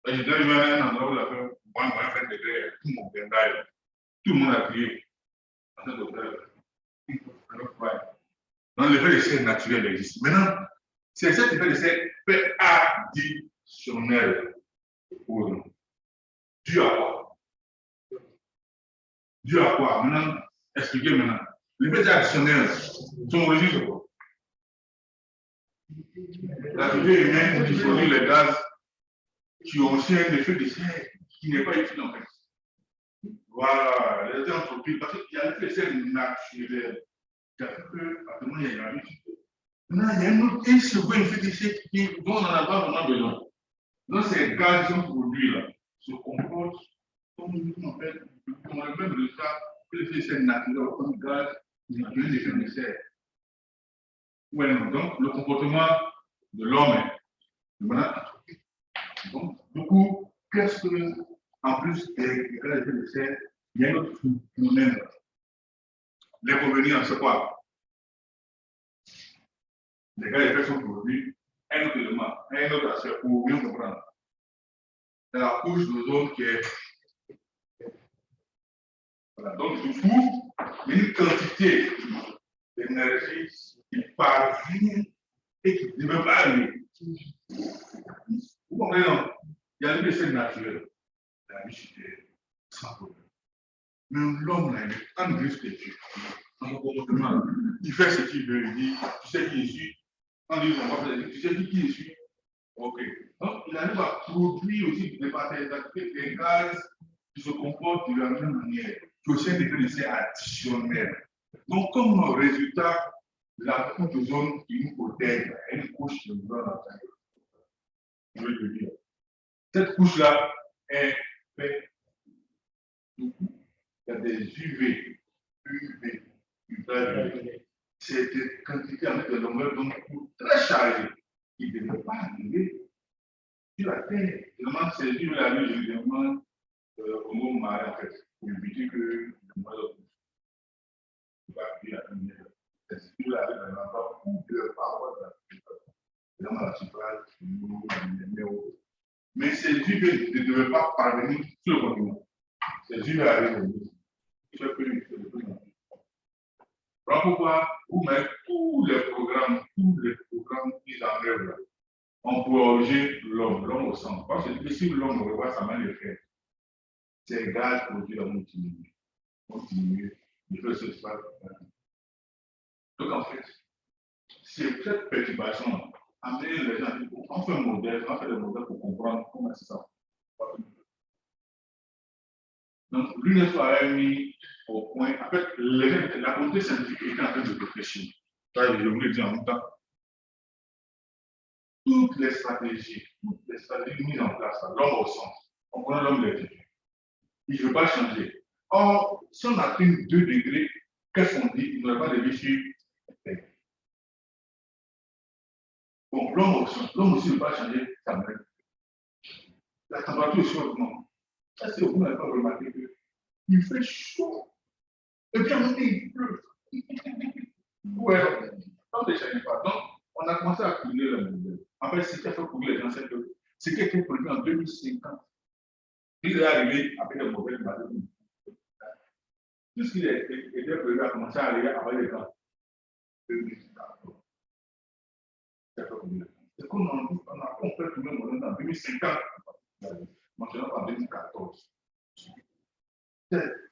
J'ai déjà eu un endroit où il a fait moins 20 degrés, tout le monde viendra. Tout le monde a crié. Donc, l'effet de serre naturel existe. Maintenant, c'est cet effet de serre additionnel pour nous. Dû à quoi? Dû à quoi? Maintenant, expliquez maintenant. L'effet additionnel, son origine, c'est quoi? La vie humaine qui fournit les gaz qui ont aussi un effet de serre qui n'est pas utile en fait. Voilà, les entreprises, parce qu'il y a l'effet de serre naturel. Il y a que, actuellement, il y a la vie. Maintenant, il y a un autre second effet de serre dont on n'en a pas vraiment besoin. Donc, ces gaz qui sont produits là se comportent comme en fait, comme le même résultat que l'effet de serre naturel, comme gaz, naturel, l'effet de serre. Ouais, donc, le comportement de l'homme est donc, du coup, qu'est-ce que, en plus des gaz à effet de serre, il y a un autre phénomène. L'inconvénient, c'est quoi? Les gaz à effet sont produits, un autre élément, un autre aspect pour bien comprendre. C'est la couche d'ozone qui est. Voilà. Donc, du coup, il y a une quantité d'énergie qui parvient et qui ne veut pas aller. Vous comprenez, non? Il y a des essais naturels. La vie sur Terre, sans problème. Mais l'homme, là, il est en risque de Dieu. Dans son comportement, il fait ce qu'il veut, il dit, tu sais qui je suis. On dit, on va faire, tu sais qui je suis. Ok. Donc, il arrive à produire aussi des gaz qui se comportent de la même manière, qui aussi un effet de serre additionnel. Donc, comme résultat, la couche de zone qui nous protège, une couche de zone à l'intérieur. Je veux te dire. Cette couche-là est faite de coups. Il y a des UV, UV. C'est des quantités avec des longueurs d'onde très chargées qui ne devraient pas arriver sur la Terre. Généralement, ces UV arrivent généralement au monde marin, en fait, pour éviter que le moindre ne va arriver à la lumière. Ces UV arrivent dans l'endroit où il ne peut pas avoir de la surface. Évidemment, la surface, l'eau, la lumière. Mais ces UV ne devaient pas parvenir sur le continent. Ces UV arrivent au monde. Voilà pourquoi vous mettez tous les programmes mis en œuvre, on peut obliger l'homme au centre. Parce que si l'homme revoit sa main de faire, ces gaz produits vont diminuer, il faut se faire. Donc en fait, c'est cette perturbation amener les gens, on fait un modèle, on fait des modèles pour comprendre comment c'est ça. Donc, l'UNESCO a mis au point, en fait, la communauté scientifique était en train de réfléchir. Ça, je vous le dis en même temps. Toutes les stratégies mises en place, l'homme au centre, on connaît l'homme l'étude. Il ne veut pas changer. Or, si on atteint 2 degrés, qu'est-ce qu'on dit? Il ne va pas de sur Terre. Bon, l'homme au centre, l'homme aussi ne veut pas changer sa main. La température est augmente. Ça, c'est vous n'avez pas remarqué qu'il fait chaud. Et puis, on dit, il pleut. Ouais, on ne change pas. Donc, on a commencé à couler le modèle. En fait, ce qui a fait couler les gens, c'est que ce qui a été produit en 2050, il est arrivé avec le modèle basé. Tout ce qui était prévu a commencé à arriver avant les gens. 2050. C'est qu'on a compris tout le modèle en 2050, maintenant en 2014.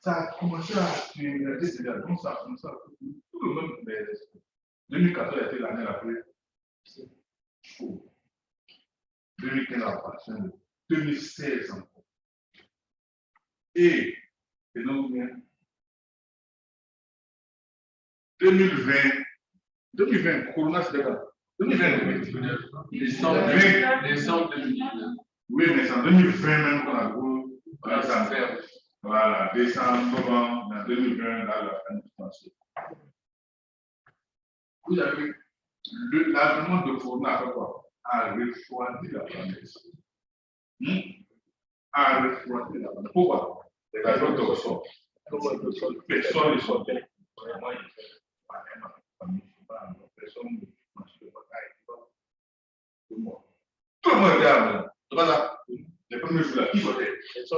Ça a commencé à se donc ça a commencé à tout le monde, mais 2014 a été l'année la plus chaude. 2015 a passé, 2016 encore. Et donc, 2020, Corona, c'était quoi? 2020, Décembre 2019. oui, mais c'est en 2020 même qu'on a gros. Voilà, décembre, novembre, en 2020, là, la fin du passé. Vous avez l'argument de Corona à quoi? A refroidi la planète. A refroidi la planète. Pourquoi? Les gazons de sol. Les sols, ils sont bien. Vraiment, ils sont pas personne ne mange le bataille. Tout le monde est à les premiers jours là, qui votait? Tout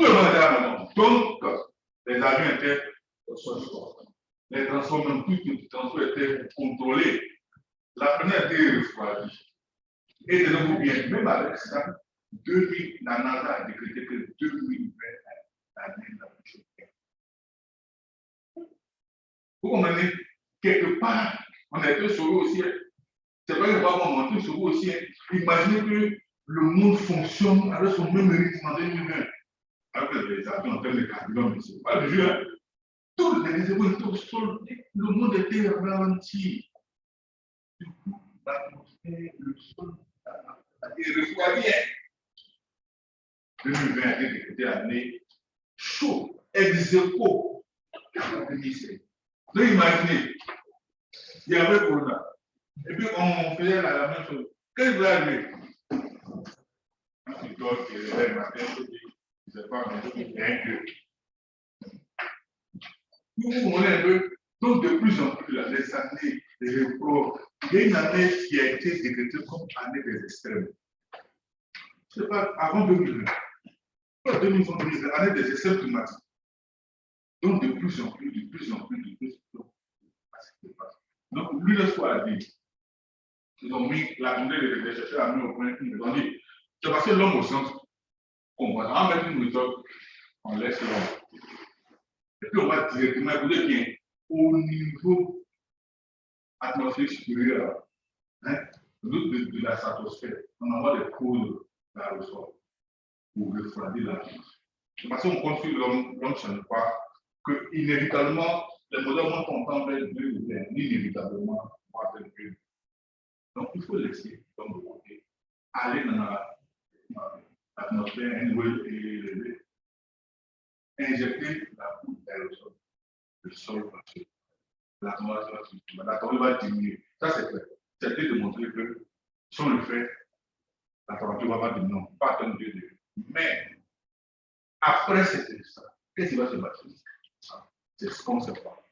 le monde est à donc, les avions étaient au sol. Les transports, même tout le transport était contrôlé. La planète était refroidie. Et de nouveau bien, même avec ça, la NASA a décrété que 2020 l'année la plus chaude. Vous comprenez? Quelque part, On a été sauvés au ciel. C'est pas une fois qu'on monte sauvés au ciel. Imaginez que le monde fonctionne avec son même rythme en 2020. Avec les avions en termes de carburant, mais c'est pas le jeu. Hein. Tous les réservoirs étaient au sol. Le monde était ralenti. Du coup, l'atmosphère, le sol, il reçoit rien. 2020 a été décrété année chaud, ex-aequo, 2016. Donc imaginez, il y avait Corona. Et puis on faisait la même chose. Qu'est-ce qui va arriver? Je dois que le matin, je ne sais pas, mais je bien que. Nous, on est un peu, donc de plus en plus, les années, les reports, il y a une année qui a été décrétée comme année des extrêmes. Je ne sais pas, avant 2020. 2020, l'année des extrêmes climatiques. Donc, de plus en plus. Donc, l'UNESCO a dit, ils ont mis la journée des chercheurs a mis au point, ils ont dit, c'est parce que l'homme au centre, on va mettre une méthode, on laisse l'homme. Et puis, on va directement écouter bien au niveau atmosphérique supérieur, hein, de la stratosphère, on envoie des cours vers le sol pour refroidir l'atmosphère. C'est parce qu'on construit l'homme, ça ne pas que inévitablement, les modèles vont tomber vers le bleu, inévitablement, on va vers le bleu. Donc, il faut laisser l'homme de côté, aller dans l'atmosphère, un niveau élevé, injecter la poudre vers le sol va se l'atmosphère va diminuer. Ça, c'est clair. C'est de montrer que si on le fait, la température va pas diminuer, pas atteindre 2 degrés. Mais après cet instant, qu'est-ce qui va se passer? C'est ce qu'on ne sait pas.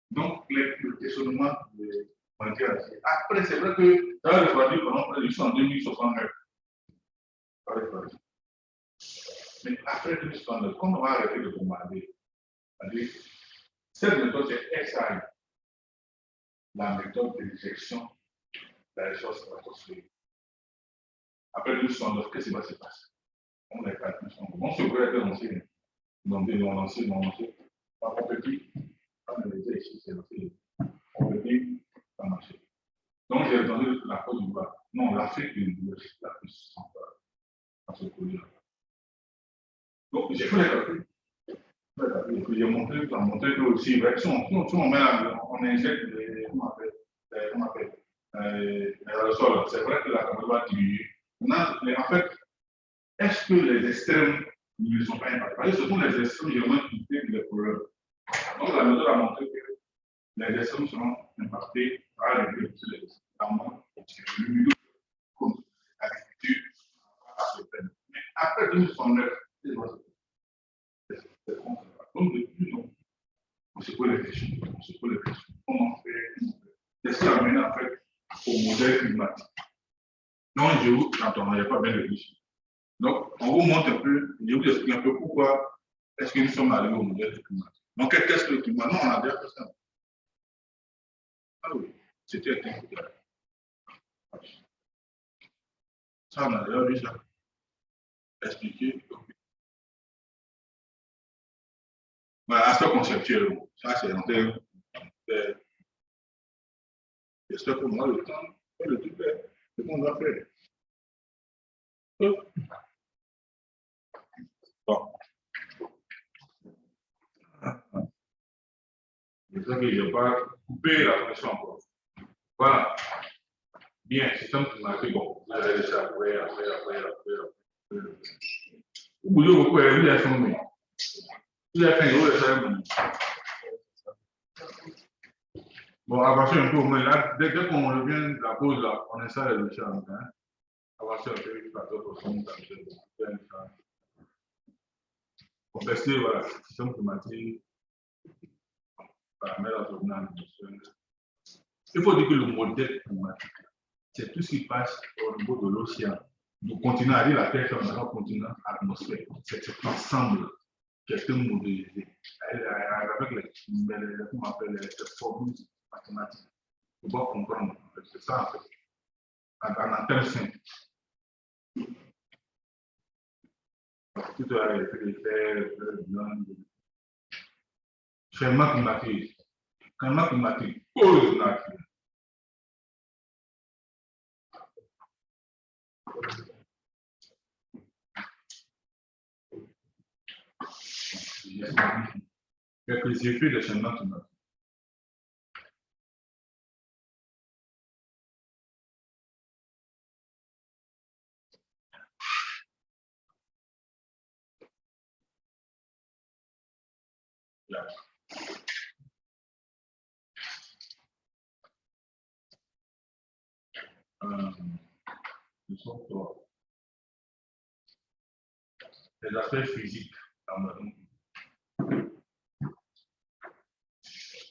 Donc, le questionnement de après, c'est vrai que ça va refroidir pendant près de 2069. Ça va refroidir. Mais après 2069, quand on va arrêter de bombarder, cette méthode, c'est SAI, la méthode de l'éjection de la ressource stratosphérique. Après 2069, qu'est-ce qui va se passer? On n'est pas plus. On se pourrait être lancé. Donc, on lancé. On peut plus. On était ici, c'est lancé. On peut plus. Ça marche. Donc, j'ai entendu la Côte d'Ivoire. Non, l'Afrique de l'Ouest, la plus centrale dans ce projet-là. Donc, j'ai fait les calculs. J'ai montré que aussi, si on injecte les, aérosols, c'est vrai que la température va diminuer. Mais en fait, est-ce que les extrêmes ne sont pas impactés? Parce que ce sont les extrêmes généralement qui créent les problèmes. Donc, la méthode a montré que les extrêmes seront impactés par les notamment l'agriculture. Mais après 2069, c'est donc depuis, on se pose les questions. Comment faire? Qu'est-ce qui amène en fait au modèle climatique? Non, je vous n'entends, il n'y a pas bien de réfléchir. Donc, on vous montre un peu, je vous explique un peu pourquoi est-ce que nous sommes arrivés au modèle climatique. Donc, qu'est-ce que le climat? Non, on a déjà fait ça. Ah oui, c'était un peu. Ça, on a déjà vu ça. Expliquer. Voilà, aspect conceptuel. Ça, c'est en termes. J'espère que moi, le temps, le tout fait, ce qu'on doit faire. Bon. Je sais que je n'ai pas coupé la connexion encore. Voilà. Bien, système climatique, bon, vous avez déjà après. Vous pouvez beaucoup aider à son nom. Vous avez fait une autre. Bon, avancez un peu au moins là. Dès qu'on revient de la pause, là, on installe le chat. Hein? Avancez un peu, on peut tester, voilà, système climatique, paramètres environnementaux. Il faut dire que le modèle climatique, c'est tout ce qui passe au niveau de l'océan, du continent, à dire la Terre comme un continent, atmosphère. C'est cet ensemble qui est modélisé. Avec les formules mathématiques. Il faut comprendre. C'est ça, en fait. En termes simples. Tout à l'heure, changement climatique. Changement climatique cause naturelle. Quelques effets de changement climatique. Les aspects physiques.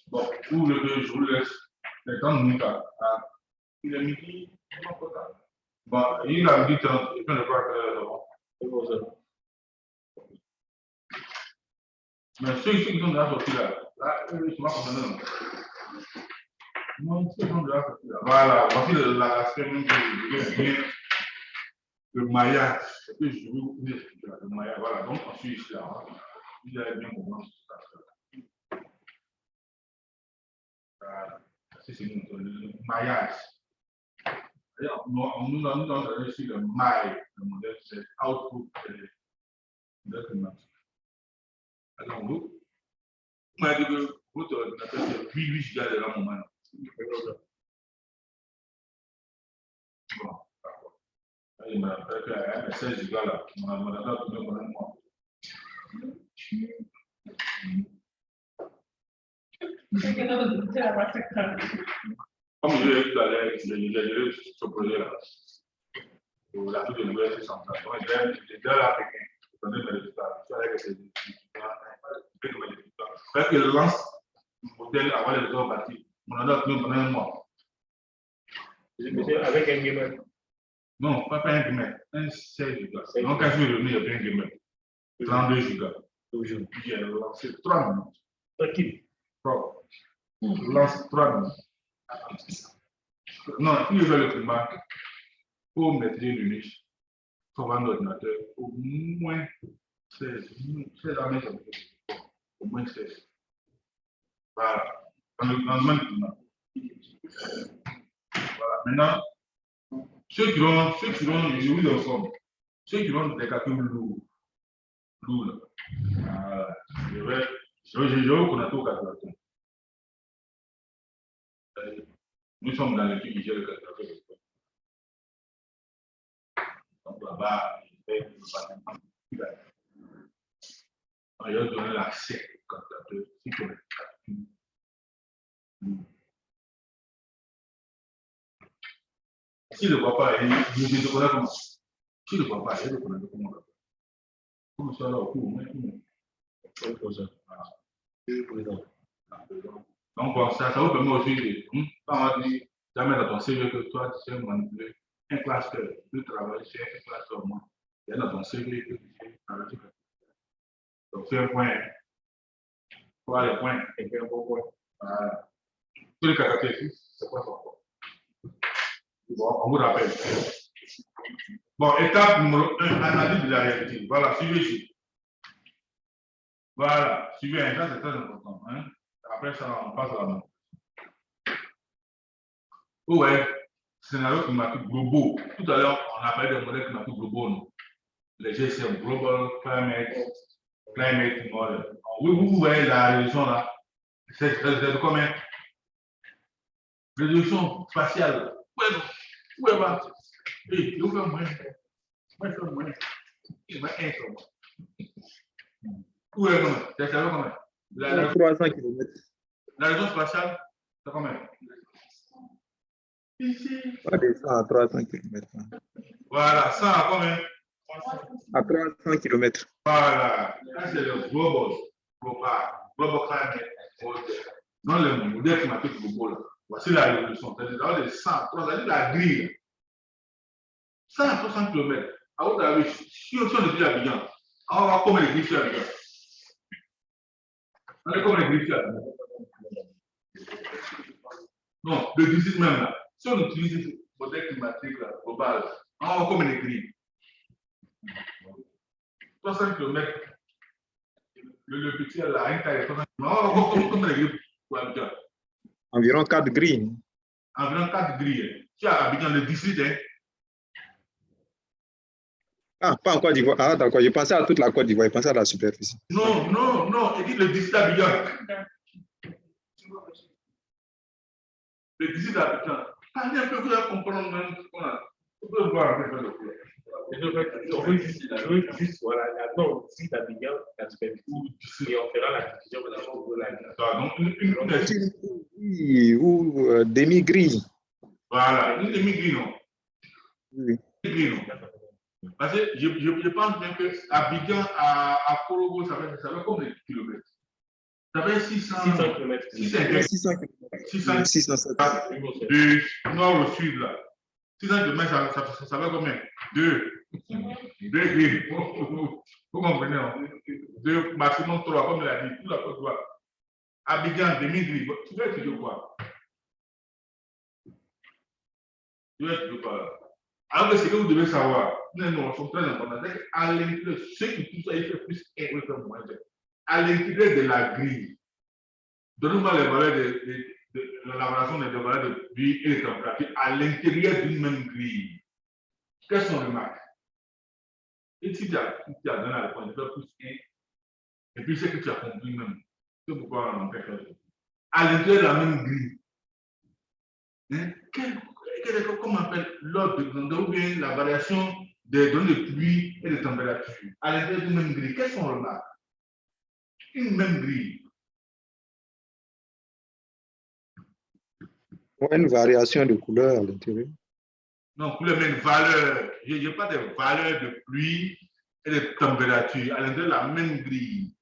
Bon, pour le 2, je vous laisse les 30 minutes il est midi. Bon, il a dit 30, il peut ne pas faire mais ceux qui sont déjà sortis là, eux, ils sont pas condamnés. Non, ceux qui sont déjà sortis là. Voilà, voici l'aspect même le maillage. C'est que je vais vous expliquer le maillage. Voilà, donc on suit ici là. Vous allez bien comprendre ce que ça. Voilà, c'est le maillage. D'ailleurs, nous avons ici le mail, le modèle, c'est output de climatique. Alors, vous m'avez dit que votre ordinateur, c'est 8 gigas de RAM au moment. Bon, d'accord. Il m'a fait que 16 gigas là, mon ordinateur tourne pendant un mois. Comme je l'ai dit tout à l'heure, j'ai ce projet là. Pour la toute de l'Ouest centrale. Donc, j'ai déjà l'Africain. Je connais mes résultats. Je suis avec ces résultats. Parce que je lance le modèle avant les autres bâtis. On en a tenu pendant un mois. Avec un gamer. Non, pas un gamer. Un 16 gigas. Donc, quand je suis revenu, il y avait un gamer. 32 gigas. J'ai lancé 3 minutes. Tranquille. Je lance 3 minutes. Non, il veut le climat. Pour maîtriser le niche, il faut avoir un ordinateur au moins 16 années. Au moins 16. Voilà. Dans le même climat. Voilà. Maintenant, ceux qui ont, oui, en somme, ceux qui ont des calculs lourds, je vais vous connecter au calculateur. Nous sommes dans l'équipe qui gère le calculateur. Donc là-bas, je vais donner l'accès au calculateur. Si tu calculs. Si le papa est, je te connais comment. Si le papa est, je te connais comment. Comme ça, là, au cours, donc, bon, ça vous permet aussi de, quand on dit, jamais dans ton CV que toi, tu sais manipuler un cluster, de travailler sur un cluster au moins. Il y a dans ton CV que tu sais travailler sur. Donc, c'est un point. Voilà les points. Et puis un bon point. Tous les caractéristiques, c'est quoi son point? Bon, on vous rappelle. Bon, étape numéro 1, analyse de la réalité. Voilà, suivez ici. Voilà, suivez, ça c'est très important. Hein? Après ça, on passe à la main. Ouais, scénario climatique globaux. Tout à l'heure, on a parlé des modèles climatiques globaux, non? Les GCM, Global Climate Model. Oui, vous voyez la résolution là. C'est combien? Résolution spatiale. Où est va? Et où est moins? Où est moins? C'est combien? 300 km. La résolution spatiale, c'est combien? Pas de 100 à 300 km. Voilà, 100 à combien? À 300 km. Voilà, ça c'est le global climate model. Dans le modèle climatique global, voici la résolution. C'est-à-dire les 100, c'est-à-dire la grille. 100 à 300 km. À votre avis, si on est déjà Abidjan, on va combien de grilles sur Abidjan? On est combien de grilles sur Abidjan? Non, le 18 même là. Si on utilise le modèle climatique là, global, on va combien de grilles? 300 km. Le petit là, une taille de 300 km. On va combien de grilles pour Abidjan? Environ 4 grilles. Environ 4 grilles. Tu as Abidjan le 18, hein? Ah, pas en Côte d'Ivoire. Ah, d'accord. Je pensais à toute la Côte d'Ivoire. Je pensais à la superficie. Non, non, non. Il dit le district d'Abidjan. Le district d'Abidjan. Parlez un peu, vous allez comprendre même ce qu'on a. Vous pouvez voir un peu le problème. On veut juste, voilà, non, si d'Abidjan, la superficie, et on fera la division maintenant pour la Donc, une Oui, ou demi-grille. voilà, une demi-grille, non. Oui. Demi-grille, non. Parce que je pense bien que Abidjan à Korogo, ça fait combien de kilomètres? Ça fait 600 km. 600 600. du nord au sud, là. 600 km, ça fait combien? 2 grilles. Vous comprenez, non? 2, maximum 3, comme il a dit, tout la Côte d'Ivoire. Abidjan, demi-grille. Tu veux étudier quoi? Tu veux étudier quoi? Alors que ce que vous devez savoir, nous sommes très importants, c'est qu'à l'intérieur, ceux qui touchent ça, il fait plus erreur que moi. À l'intérieur de la grille, donnez-moi les valeurs de l'élaboration des valeurs de pluie et de température à l'intérieur d'une même grille. Quelles sont les marques? Et si tu as donné la réponse, tu fais plus 1, et puis c'est que tu as compris même. C'est pourquoi on fait quelque chose. À l'intérieur de la même grille, hein, comment on appelle l'ordre de grandeur ou bien la variation des données de pluie et de température à l'intérieur d'une même grille? Quelles sont les marques? Une même grille. Une variation de couleur à l'intérieur. Non, pour les mêmes valeurs. Je n'ai pas de valeurs de pluie et de température à l'intérieur de la même grille.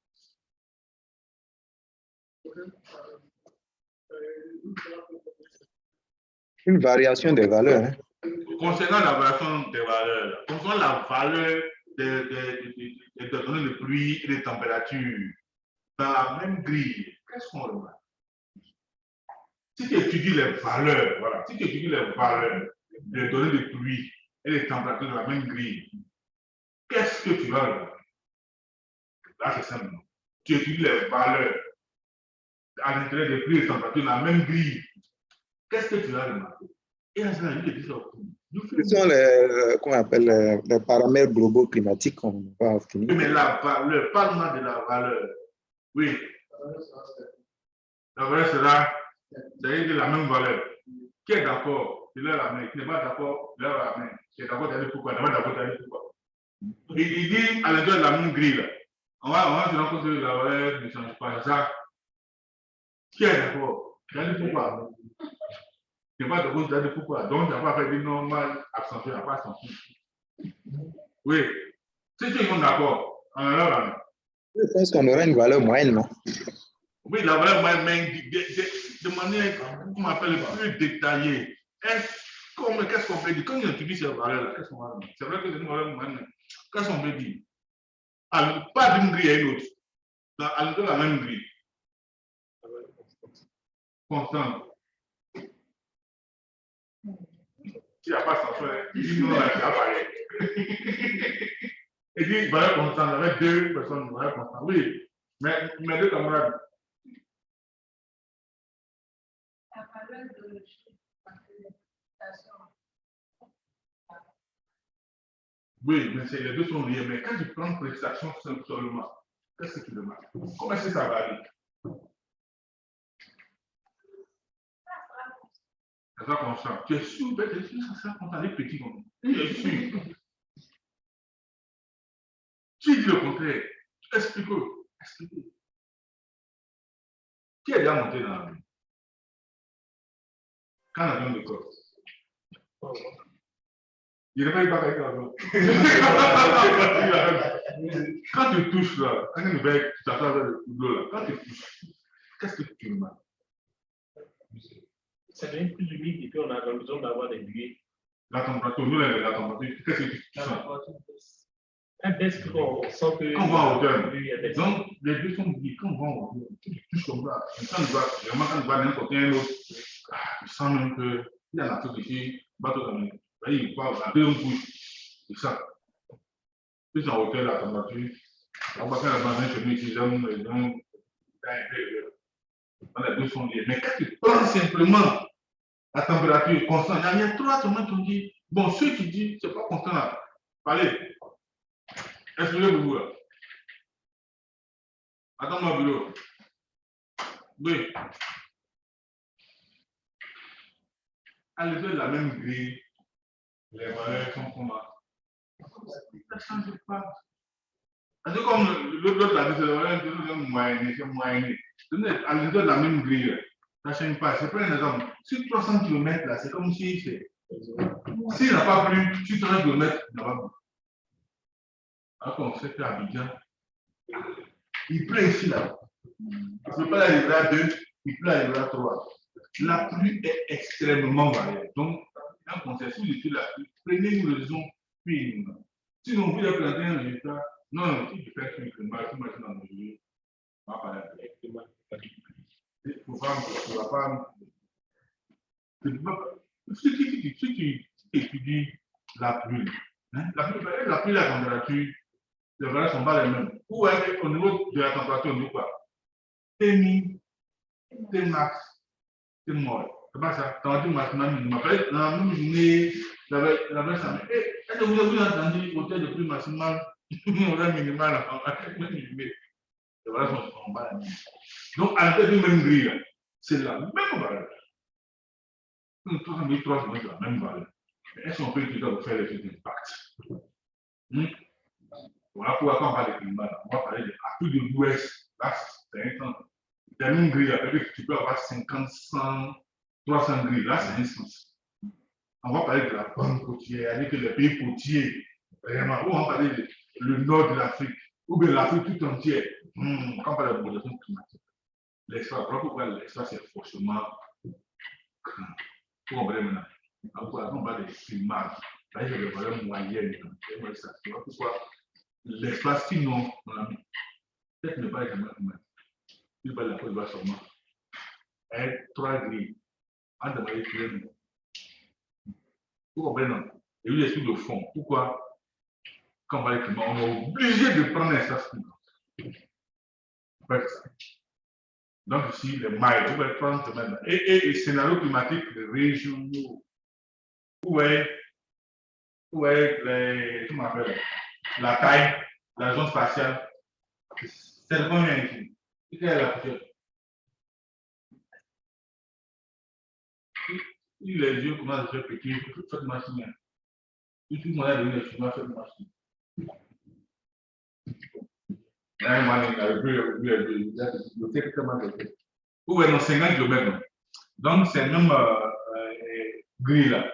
Une variation des valeurs. Hein. Concernant la variation des valeurs, concernant la valeur des données de pluie et de température dans la même grille, qu'est-ce qu'on remarque? Si tu étudies les valeurs, voilà, si tu étudies les valeurs des données de pluie et des températures dans la même grille, qu'est-ce que tu vas remarquer? Là, c'est simple. Tu étudies les valeurs à l'intérieur des pluies et des températures dans la même grille. Qu'est-ce que tu vas remarquer? Et en général, je te dis ça. Ce sont les, qu'on appelle les paramètres globaux climatiques qu'on va obtenir. Oui, mais la valeur, parle-moi de la valeur. Oui. La valeur sera, c'est la même valeur. Qui est d'accord? Il lève la main. Qui n'est pas d'accord? Il lève la main. Qui est d'accord? Il dit pourquoi? Il n'est pas d'accord? Il dit pourquoi? Il dit à l'intérieur de la même grille. On va se rendre compte que la valeur ne change pas. C'est ça. Qui est d'accord? Il dit pourquoi? Il n'est pas d'accord? Il dit pourquoi? Donc, il n'a pas fait du normal accentué, il n'a pas accentué. Oui. Si tu es d'accord, on lève la main. Je pense qu'on aurait une valeur moyenne, non? Oui, la valeur moyenne, de manière, comment on appelle, plus détaillée. Qu'est-ce qu'on peut dire? Quand on utilise ces valeurs-là, qu'est-ce qu'on va dire? C'est vrai que c'est une valeur moyenne. Qu'est-ce qu'on peut dire? Alors, pas d'une grille à une autre. À l'intérieur de la même grille. Constante. S'il n'y a pas de sens, il dit non, là, c'est pareil. Il dit valeur constante, avec deux personnes, valeur constante. Oui, mais mes deux camarades. La valeur de oui, mais les deux sont liés. Mais quand tu prends prestation seulement, qu'est-ce que tu demandes? Comment est-ce que ça varie? Ça sera constant. Tu es sûr que ça sera constant, les petits comme tu es sûr. Qui dit le contraire? Explique-le. Explique-le. Qui est déjà monté dans la vie? Quand on a besoin de corps. Il ne réveille pas avec l'avion. Quand tu touches là, quand tu t'attends avec l'eau là, quand tu touches, qu'est-ce que tu remarques? Ça devient plus humide et puis on a besoin d'avoir des buées. La température, nous, la température, qu'est-ce que tu sens? Elle baisse qu'on sent que. Quand on va en hauteur, donc les deux sont liés. Quand on va en hauteur, tu touches comme ça. Quand on va d'un côté à un autre, tu sens même qu'il y a la nature ici, bateau comme ça. Il va la deux bouche. C'est ça. Plus en hauteur, la température. On va faire la base chez nous ici, donc, les deux sont liés. Mais quand tu prends simplement la température constante, il y a trois semaines qui ont dit, bon, ceux qui disent c'est pas constant là, parlez. Expliquez-vous là. Attends-moi, bureau. Oui. À l'effet de la même grille, les valeurs sont comment? Ça ne change pas. C'est comme l'autre l'a dit, c'est moyenné, c'est moyenné. À l'effet de la même grille, ça ne change pas. Je prends un exemple. Sur 300 km, là, c'est comme si c'est. S'il n'a pas plu, sur 300 km, il n'a pas plu. Alors qu'on sait qu'à Abidjan, il pleut ici, là. Il ne peut pas arriver à 2, il peut arriver à 3. La pluie est extrêmement variée. Donc, quand on sait si vous étudiez la pluie, prenez une raison puis sinon, vous voulez planter un résultat. Non, si tu fais un climat, tu mets dans le jeu, on va parler avec le climat. Il ne faut pas. Si tu étudies la pluie, hein, la pluie, la température, les valeurs ne sont pas les mêmes. Ou au niveau de la température, on dit quoi? T-min, T-max, T-mol. C'est pas ça. Température maximum, il m'appelle dans la même journée, la veille, ça me dit, est-ce que vous avez entendu hauteur de pluie maximale, hauteur minimale, les valeurs ne sont pas les mêmes. Donc, à l'intérieur d'une même grille, c'est la même valeur. Nous tous, on est trois, c'est la même valeur. Est-ce qu'on peut utiliser pour faire les études d'impact? Voilà pourquoi quand on parle de climat, on va parler de Afrique de l'Ouest. Là, c'est un temps. Il y a une grille, peut-être que tu peux avoir 50, 100, 300 grilles. Là, c'est un sens. On va parler de la bande côtière, avec les pays côtiers, vraiment. Ou on va parler de le nord de l'Afrique, ou bien l'Afrique tout entière. Quand on parle de modération climatique, l'espace, voilà pourquoi l'espace est forcément grand. Pour comprendre maintenant. Quand on parle de climat, là, il y a des valeurs moyennes. Voilà pourquoi l'espace qui non, on a mis. Peut-être ne pas être jamais. Il va la Côte d'Ivoire seulement. 3 grilles. En demandant plus. Vous comprenez? Et oui, l'esprit de fond. Pourquoi? Quand on va l'écrire, on est obligé de prendre un espace plus grand. Donc ici, les mailles, vous pouvez prendre et les scénarios climatiques régionaux. Où est les, comment on appelle, la taille, la zone spatiale? C'est le combien ici? Quelle est la prochaine? Si les yeux commencent à se faire petits, faites machine. Si tout le monde a donné les chinois, faites machine. Où est nos 50 km? Donc, c'est même grille là.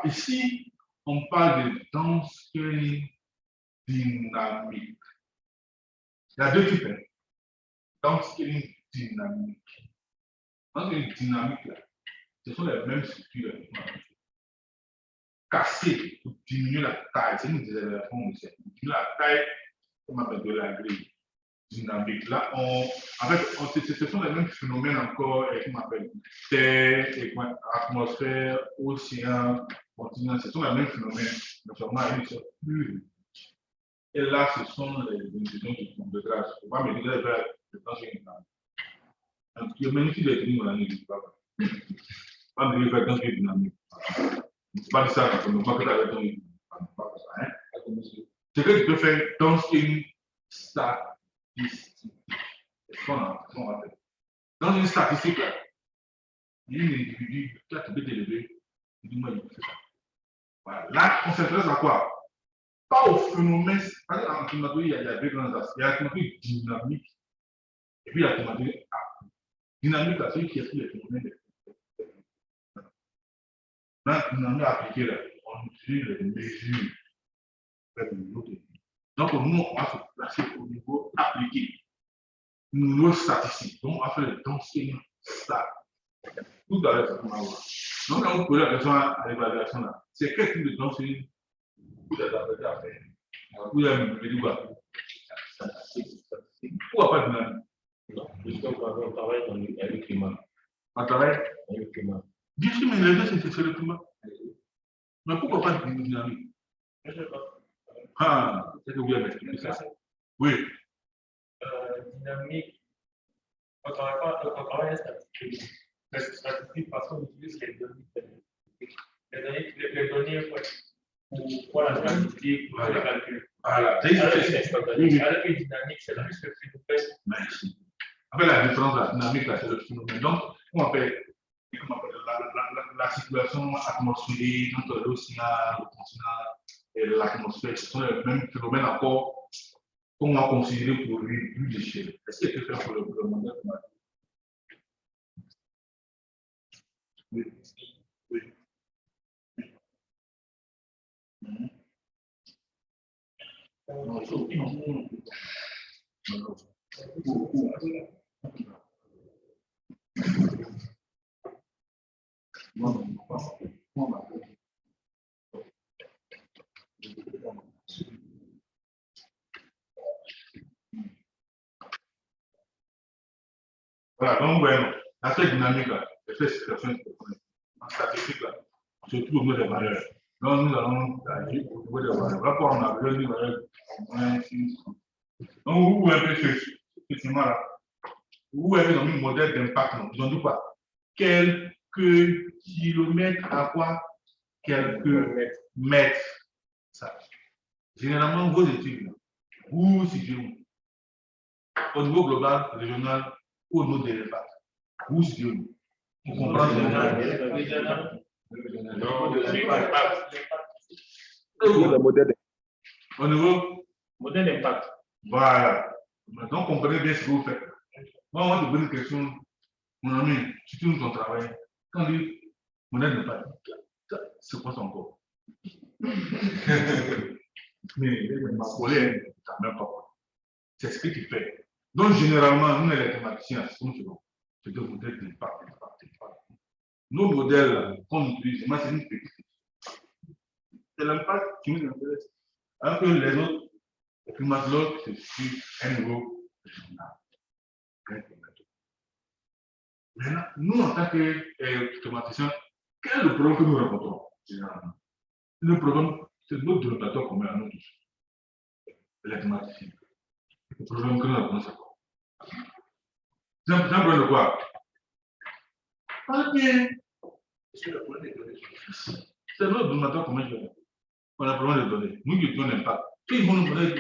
Ici, on parle de downscaling dynamique. Il y a deux types. Downscaling dynamique. Dans une dynamique là, ce sont les mêmes structures. Casser pour diminuer la taille, c'est une désaggravation aussi. Diminuer la taille, comme on appelle de la grille dynamique. Là, en fait, ce sont les mêmes phénomènes encore, comme on appelle terre, atmosphère, océan, continent, ce sont les mêmes phénomènes, mais seulement à une échelle plus réduite. Et là, ce sont les décisions de grâce. Il ne faut pas me dire de temps sur une dynamique. Même si les études ne disent pas. Pas me dire de temps sur une dynamique. Pas de ça, parce que pas que tu as ton ce que tu peux faire dans une statistique. C'est ce qu'on a fait. Dans une statistique, là, il y a un individu qui a trouvé d'élever, il dit moi, il fait ça. Voilà. Là, on s'intéresse à quoi? Pas au phénomène. Parce qu'en climatologie, il y a deux grands aspects. Il y a la climatologie dynamique et puis il y a la climatologie dynamique, c'est celui qui explique les phénomènes. Dans la dynamique appliquée, là, on utilise les mesures. Donc, nous, on va se placer au niveau appliqué. Nos statistiques. Donc, on va faire le downscaling stat. Tout à l'heure, ça va voir. Donc, quand vous posez la question à l'évaluation, là, c'est quel type de downscaling vous avez à faire? Vous avez dit quoi? Pourquoi pas dynamique? Non, puisqu'on travaille avec le climat. On travaille avec le climat. Bien sûr, mais les deux, c'est le climat. Mais pourquoi pas dynamique? Je ne sais pas. Ah, c'est que vous avez expliqué ça. Oui. Dynamique, on travaille à statistique. Statistique parce qu'on utilise les données. Les données, pour la stabilité, pour les calculs. Voilà. Alors, c'est instantané. Alors que dynamique, c'est le phénomène. Merci. Après, la différence de la dynamique, là, c'est le phénomène. Donc, on appelle la situation atmosphérique entre l'océan, le continent et l'atmosphère. Ce sont les mêmes phénomènes encore qu'on va considérer pour lui plus d'échelle. Est-ce qu'il peut faire pour le modèle? Oui. Oui. Voilà, donc, bueno, l'aspect dynamique, l'effet situation en statistique, là, surtout au niveau des valeurs. Donc, nous allons agir au niveau des valeurs. Là, on a besoin de valeurs au moins 6. Donc, vous pouvez un peu ce schéma-là. Vous avez dans le modèle d'impact, non, je ne doute pas. Quelques kilomètres à quoi? Quelques mètres. Ça. Généralement, vos études, vous situez au niveau global, régional, ou au niveau des impacts. Vous situez. Vous comprenez? Au niveau modèle d'impact. Voilà. Donc, comprenez bien ce que vous faites. Moi, on va te poser une question. Mon ami, tu tournes ton travail. Quand on dit modèle d'impact, c'est quoi son corps? Mais ma collègue, ça même pas. C'est ce que tu fais. Donc, généralement, nous, les mathématiciens, c'est comme ça. C'est des modèles d'impact. Nos modèles qu'on utilise, moi, c'est une petite. C'est l'impact qui nous intéresse. Alors que les autres, le climat de l'autre, c'est sur un niveau régional. Maintenant, nous, en tant que thématiciens, quel est le problème que nous rencontrons généralement? Le problème, c'est notre dénominateur commun à nous tous, les thématiciens. Le problème que nous rencontrons, c'est quoi? C'est un problème de quoi? Pas bien. C'est le problème des données. C'est notre dénominateur commun. On a le problème des données. Nous qui étions l'impact. Ils vont nous donner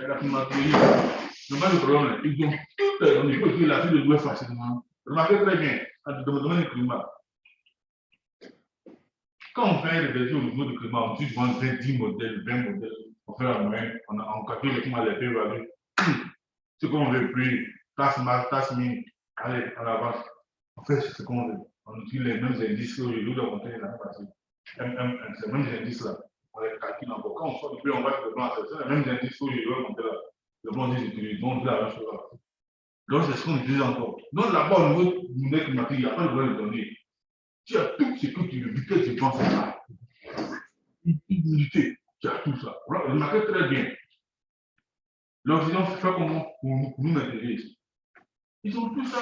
la climatologie. Le pas de problème, ils ont toutes les données. Il faut utiliser la suite de jouer facilement. Remarquez très bien, dans le domaine du climat. Quand on fait des études au niveau du climat, on utilise 10 modèles, 20 modèles. On fait la moyenne, on calcule le climat, les pays évalués. Ce qu'on veut plus, tasse mal, tasse mine. Allez, on avance. On fait ce qu'on veut. On utilise les mêmes indices que je vous ai montré l'année passée. Ces mêmes indices-là. On les calcule encore. Quand on sort du pays, on va sur le plan, c'est les mêmes indices que je vous ai montré là. Le bon indice utilisé, donc la même chose là. Donc, c'est ce qu'on utilise encore. Donc, là-bas, au niveau du modèle climatique, il n'y a pas de valeur de données. Tu as tout ce que tu veux, que tu penses là. Humilité, tu as tout ça. Remarquez très bien. L'Occident fait comment pour nous intéresser. Ils ont tout ça.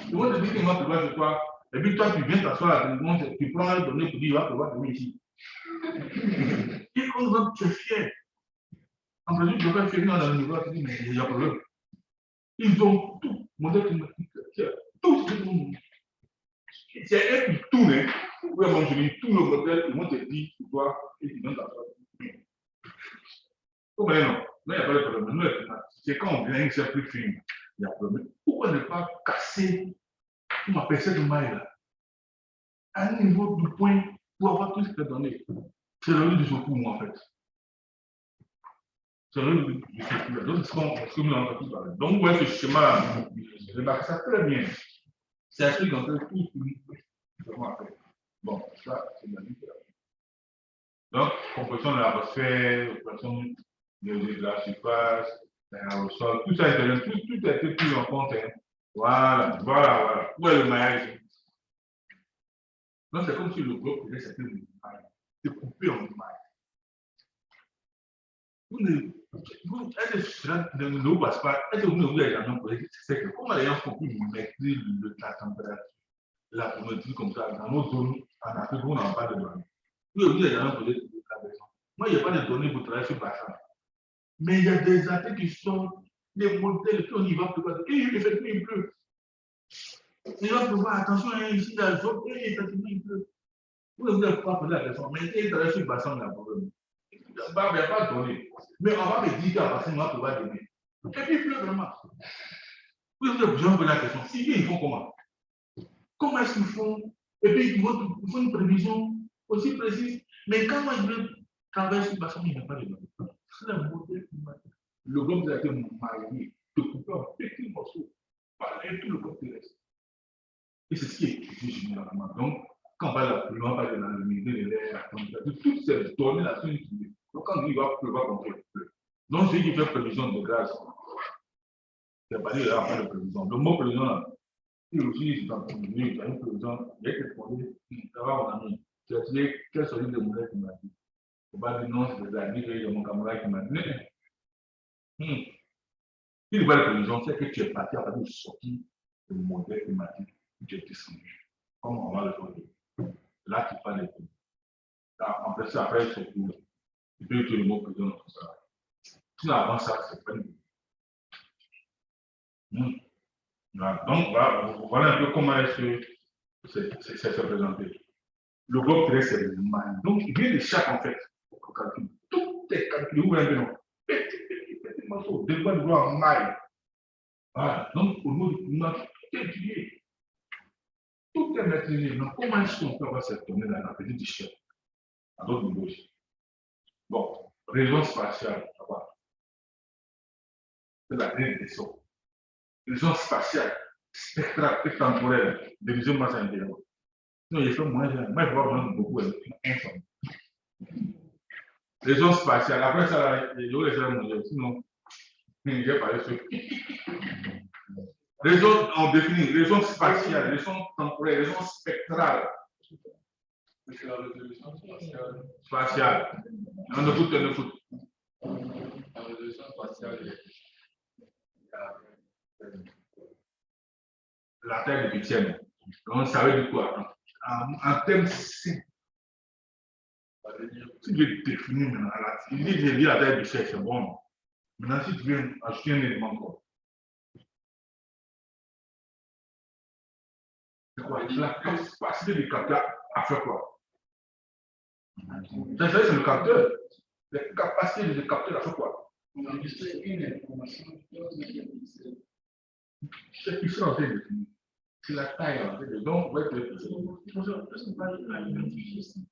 Ils vont te dire qu'il va pleuvoir chez toi. Et puis, toi, tu viens t'asseoir à la télévision, tu prends les données pour dire qu'il va pleuvoir demain ici. Et quand tu es fier, en principe, tu vas faire dans le niveau, tu dis, mais il y a problème. Ils ont tout, modèle climatique, tout ce que nous. C'est eux qui tournent. Oui, moi, je dis tout le modèle, ils vont te dire pour toi et tu donnes ta foi. Pourquoi non? Non, il n'y a pas de problème. C'est quand on vient, c'est plus fin. Il y a problème. Pourquoi ne pas casser, on appelle cette maille-là, à un niveau du point pour avoir tout ce qui est donné? C'est le lieu du secours, moi, en fait. C'est le lieu du secours. Donc, c'est ce que nous avons parlé. Donc, vous voyez ce schéma, je remarque ça très bien. C'est un truc en fait tout. Bon, ça, c'est la vie. Donc, composition de l'atmosphère, composition de la surface, au sol, tout ça est tout a été pris en compte. Hein. Voilà. Où est le maillage? Donc, c'est comme si le bloc faisait cette maille. C'est coupé en maille. Est-ce que ne vous passe pas? Est-ce que vous ne vous avez jamais posé? C'est que comment les gens font pour maîtriser la température, la pluviométrie comme ça, dans nos zones, en Afrique, on n'a pas de données. Vous avez jamais posé la question. Moi, il n'y a pas de données pour travailler sur bassin. Mais il y a des athées qui sont des modèles qui on y va pleuvoir. Et il fait plus, il pleut. Il va pleuvoir, attention, ici, dans la zone, et effectivement, il pleut. Vous n'avez pas posé la question, mais il est sur le bassin de la problème. Il ne va pas donner. Mais on va me dire qu'à bassin, on va pouvoir donner. Et puis, il pleut vraiment. Vous avez besoin de la question. Si ils font comment? Comment est-ce qu'ils font? Et puis, ils font une prévision aussi précise. Mais quand moi, je veux travailler sur le bassin, il n'y a pas de données. C'est un modèle climatique. Le globe a été marié, de couper en petits morceaux, par tout le globe terrestre. Et c'est ce qui est étudié généralement. Donc, quand on parle de la pluie, on parle de la luminosité de l'air, la température, toutes ces données-là sont utilisées. Donc, quand il va pleuvoir, on peut pleuvoir. Donc, celui qui fait prévision de gaz, c'est pas dire là, on de prévision. Le mot prévision, là, il aussi, c'est un peu mieux, il y a une prévision, il y a quelque chose, ça va, mon ami. Tu as dit, quel sont les modèles qui m'a dit? Il ne faut pas dire non, c'est des amis, il y a mon camarade qui m'a dit. Si tu vois la prévision, c'est que tu es parti à partir de sortir du modèle climatique, tu es descendu. Comme on va le faire. Là, tu parles de tout. En fait, après, c'est tout. Tu peux utiliser le mot prévision dans tout ça. Si avant ça, c'est pas une. Donc, voilà un peu comment est-ce que c'est présenté. Le globe terrestre, c'est le mal. Donc, il vient de chaque, en fait, au calcul. Tout est calculé. Vous voyez un peu, petit morceau, de quoi de gloire en maille. Voilà. Donc, au niveau du climat, tout est étudié. Tout est maîtrisé. Donc, comment est-ce qu'on peut avoir cette donnée dans la petite échelle, à d'autres niveaux? Bon, région spatiale, ça va. C'est la grille des sons. Région spatiale, spectrale et temporelle, division masse intérieure. Sinon, il faut moins, moi, je vois vraiment beaucoup ensemble. Région spatiale, après ça, je vais laisser mon sinon, je vais parler sur. Région, on définit région spatiale, région temporelle, région spectrale. Spatiale. On écoute. La résolution spatiale, la Terre de huitième. Donc, ça veut dire quoi? En termes simples, si tu veux définir maintenant, il dit j'ai dit la Terre du ciel, c'est bon. Maintenant, si tu veux ajouter un élément encore, c'est quoi? La capacité du capteur à faire quoi? C'est le capteur. La capacité du capteur à faire quoi? C'est puissant en fait. C'est la taille en fait. Donc,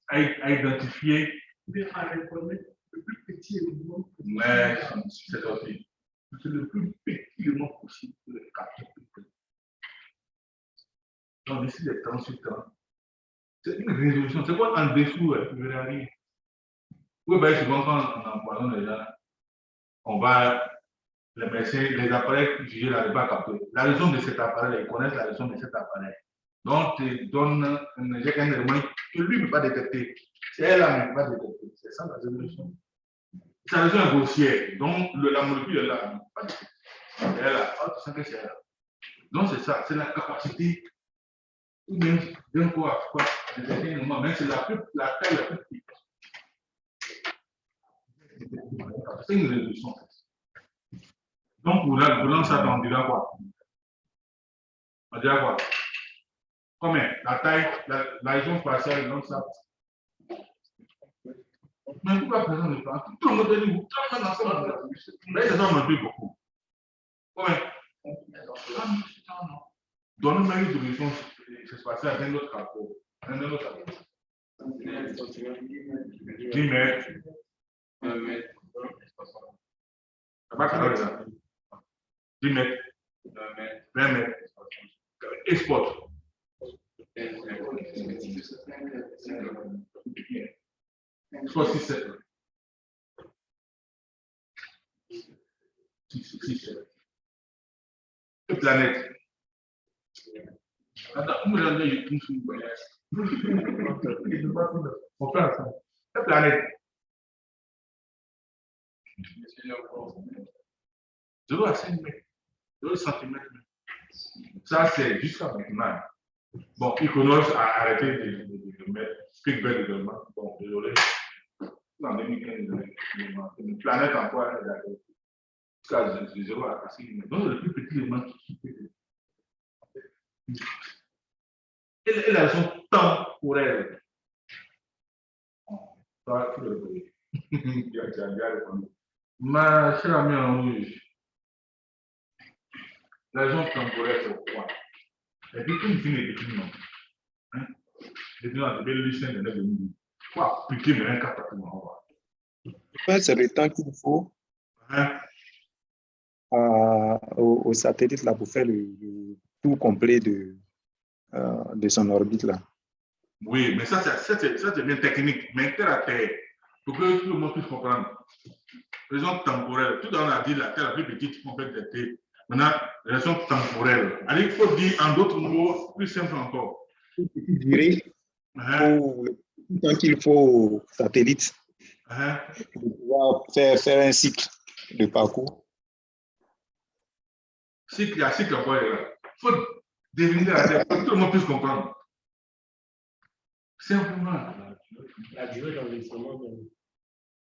à identifier. À reconnaître le plus petit élément. Mais c'est aussi. C'est le plus petit élément possible pour le capteur. Donc, ici, les temps sur temps. C'est une résolution. C'est quoi en dessous? Il n'y a rien. Oui, bien souvent, quand on empoisonne les gens, on va. Les médecins, les appareils jugés n'arrivent pas à capter. La raison de cet appareil, ils connaissent la raison de cet appareil. Donc, tu donnes un élément que lui ne peut pas détecter. C'est elle qui ne peut pas détecter. C'est ça la résolution. Sa raison est grossière. Donc, la molécule est là. Elle est là. Tu sens que c'est là. Donc, c'est ça. C'est la capacité. Ou même d'un coup à quoi détecter un élément. Mais c'est la taille la plus petite. C'est une résolution. Donc, pour ça, on dira quoi? On dira quoi? Combien? La taille, la région spatiale, donc ça. Mais pourquoi présent ne pas? Tout le monde est libre, tout le monde ensemble. Mais ça doit monter beaucoup. Combien? Donne-moi une solution spatiale d'un autre rapport. Un autre rapport. 10 mètres. 1 mètre. Ça va carrément ça. 10 mètres. 20 mètres. Export. Soit 6, 7. 6, 7. Une planète. Attends, on me donne une sous. On fait ça. Une planète. 0 à 5 mètres. 2 cm. Ça, c'est jusqu'à maintenant. Bon, Iconos a arrêté de mettre Spielberg également. Bon, désolé. En 2015, une planète en quoi elle est jusqu'à 0 à 5 mètres. Donc, le plus petit élément qui peut. Et la raison temporelle. Toi, tu le connais. Tu as déjà répondu. Ma chère amie en rouge, la raison temporaire, c'est quoi? Et puis, comme tu n'es pas non. Hein? Et puis, on a des lycéens de 9 minutes. Quoi? Appliquer, mais un cas partout. fait, c'est le temps qu'il faut Hein? au satellite là, pour faire le tour complet de son orbite. Là. Oui, mais ça, c'est bien technique. Mais terre à terre, pour que tout le monde puisse comprendre. Raison temporelle. Tout le monde a dit la terre la plus petite qu'on peut traiter. Maintenant, raison temporelle. Alors, il faut dire en d'autres mots, plus simple encore. Petite durée pour le temps qu'il faut au satellite pour pouvoir faire un cycle de parcours. Cycle, il y a cycle encore là. Il faut définir la terre pour que tout le monde puisse comprendre. Simplement. La durée d'enregistrement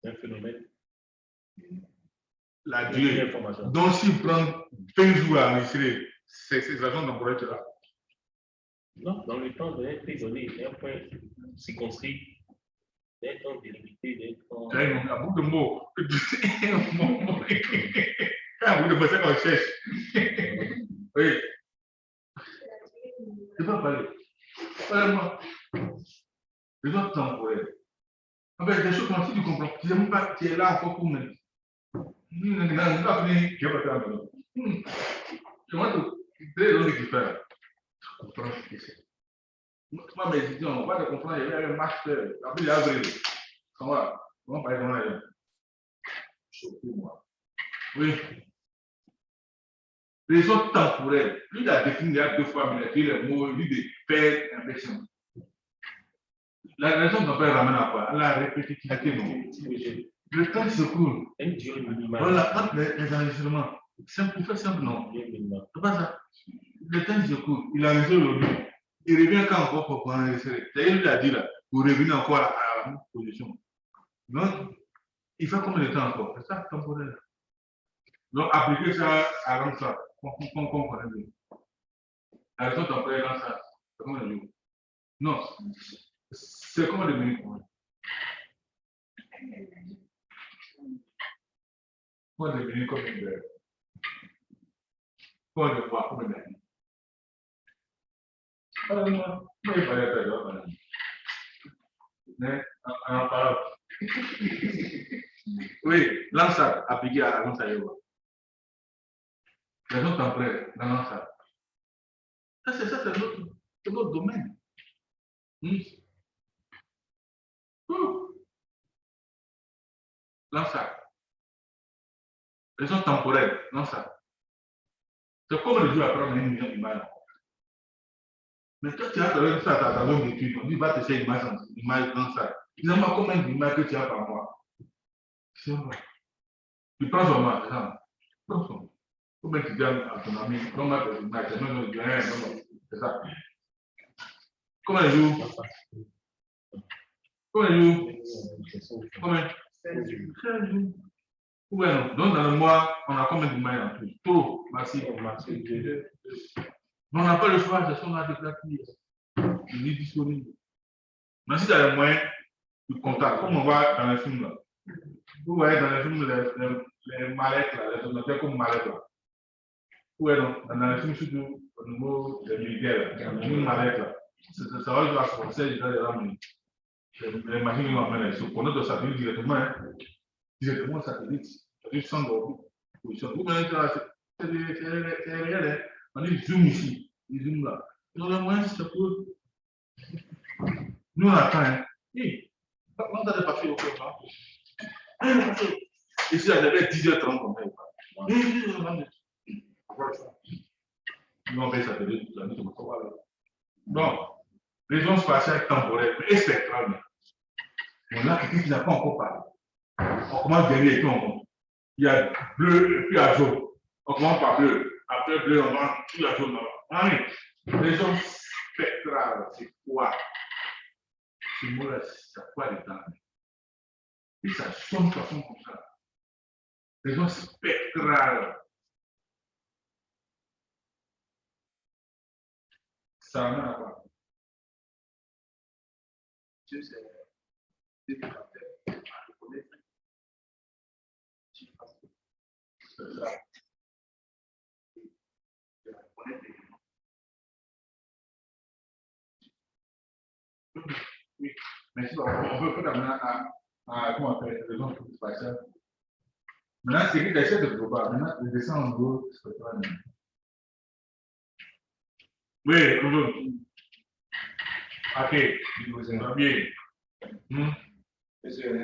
d'un phénomène. La durée. Donc, s'il prend 20 jours à enregistrer, c'est ces agents temporels là. Non, dans le temps d'un prisonnier, d'un point circonscrit, d'un temps délimité, d'un temps. Il y a beaucoup de mots. Quand vous devez qu'on cherche. Oui. Je ne peux pas parler. Parlez-moi. Les autres temporaires. En fait, des choses comme si tu comprends, tu n'es même pas, tu es là encore pour me. Je ne vais pas finir, je ne vais pas faire. Je vais te créer l'autre qui fait. Je comprends ce que c'est. Moi, mes étudiants, on va te comprendre, il y a un master, après il y a avril. On va parler comment il est. Moi. Oui. Les autres temporaires, lui, il a défini il y a 2 fois, mais il a écrit les mots, lui, de faire impression. La raison temporaire ramène à quoi? À la répétitivité, non? Le temps se court. Voilà, entre les enregistrements. Simple, pour faire simple, non? C'est pas ça. Le temps se court. Il a enregistré aujourd'hui. Il revient quand encore pour enregistrer. C'est lui qui a dit là, pour revenir encore à la même position. Donc, il fait combien de temps encore? C'est ça, temporaire. Donc, appliquer ça à l'homme, ça, qu'on connaît bien. La raison temporaire dans ça, c'est combien de jours? Non, c'est combien de minutes? Combien de minutes, combien d'heures? Combien de fois, combien d'années? Oui, l'ANSAT appliqué à l'ANSAT. Les autres temporaires dans l'ANSAT. Ça, c'est notre domaine. L'ANSAT. Les autres temporaires, l'ANSAT. C'est comme le jour après, on a 1 million d'images. Mais toi, tu as quand même ça à ta longue étude. On dit, va te faire image dans ça. Finalement, combien d'images que tu as par mois? C'est vrai. Tu prends son mois, c'est ça? Prends son. Combien tu gagnes à ton ami? Combien tu gagnes? C'est ça. Combien de jours? Combien de jours? Combien? 16 jours. Ouais, donc dans le mois, on a combien d'images en plus? Trop, massif. Mais on n'a pas le choix, c'est ce qu'on a déclaré. Il est disponible. Mais si tu as les moyens, tu contactes, comme on voit dans les films là. Vous voyez dans les films les mallettes là, les ordinateurs comme mallettes là. Vous voyez dans les films surtout au niveau des militaires, une mallette là. Ça va jouer à ce conseil, je vais les ramener. Les machines vont amener sur notre satellite directement, directement satellite. C'est-à-dire sans position. Vous voyez c'est réel, on dit zoom ici, il zoom là. Dans le moyen, c'est pour. Nous on attend. On a des papiers au cours. Ici, il y avait 10h30 comme ça. Nous, on fait ça de toute la nuit. Donc, raison spatiale temporaire et spectrale. On a quelqu'un qui n'a pas encore parlé. On commence derrière et puis on monte. Il y a bleu et puis il y a jaune. On commence par bleu. Après bleu, on va tout la jaune. Raison spectrale, c'est quoi? Ce mot-là, c'est quoi les temps? Et ça sonne de façon comme ça. Raison spectrale. Ça n'a rien à voir. Dieu, c'est Oui, mais si on peut amener à comment faire les gens pour spatial. Maintenant, c'est que l'échelle de global. Maintenant, je descends en gros spectral. Oui, toujours. Ok, vous avez bien.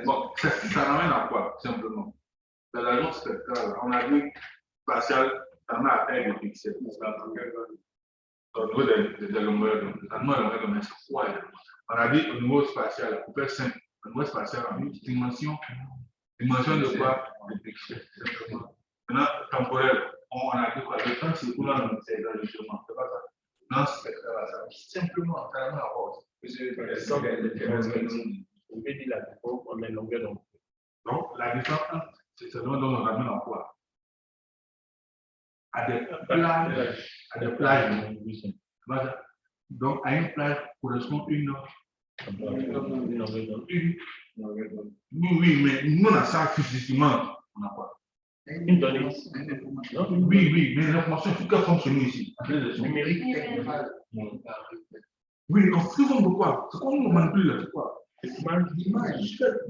Bon, ça ramène à quoi, simplement? Dans l'agence spectrale, on a vu spatial, ça met à taille de pixels. Au niveau des longueurs, c'est quoi? On a dit au niveau spatial, on peut faire simple. Au niveau spatial, on a dit dimension de quoi? De pixels, simplement. Maintenant, temporel, on a dit quoi? Le temps circulant dans ces ajustements, c'est pas ça? Non, spectral, ça simplement, ça ramène à quoi? Vous pouvez dire la différence entre les longueurs d'onde. Donc, la différence, c'est ce dont on ramène en quoi? À des plages. Voilà. Donc, à une plage correspond une oui, mais nous, on a ça physiquement. On n'a pas. Une donnée. Oui, mais l'information, il faut qu'elle fonctionne ici. Numérique. Oui, donc, ce qu'on veut quoi? Ce qu'on nous manipule, c'est quoi? L'image.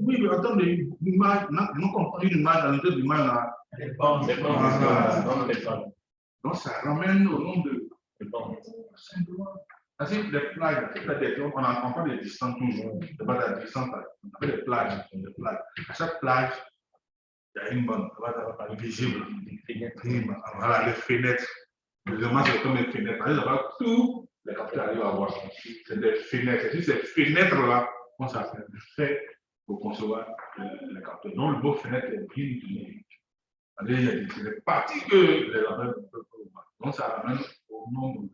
Oui, mais en termes d'image, non, quand une image, dans l'intérieur d'image, là. Donc, ça ramène au nom de. Simplement. Parce que les plages, on parle des distances toujours. C'est pas la distance, on appelle les plages. À chaque plage, il y a une bande, visible. Voilà, les fenêtres. Évidemment, c'est comme les fenêtres. Par exemple, tous les capteurs arrivent à voir. C'est des fenêtres. C'est ces fenêtres-là qu'on s'appelle fait pour concevoir les capteurs. Donc, le mot fenêtre est bien utilisé. C'est des parties que les appels peuvent voir. Donc, ça ramène au nombre.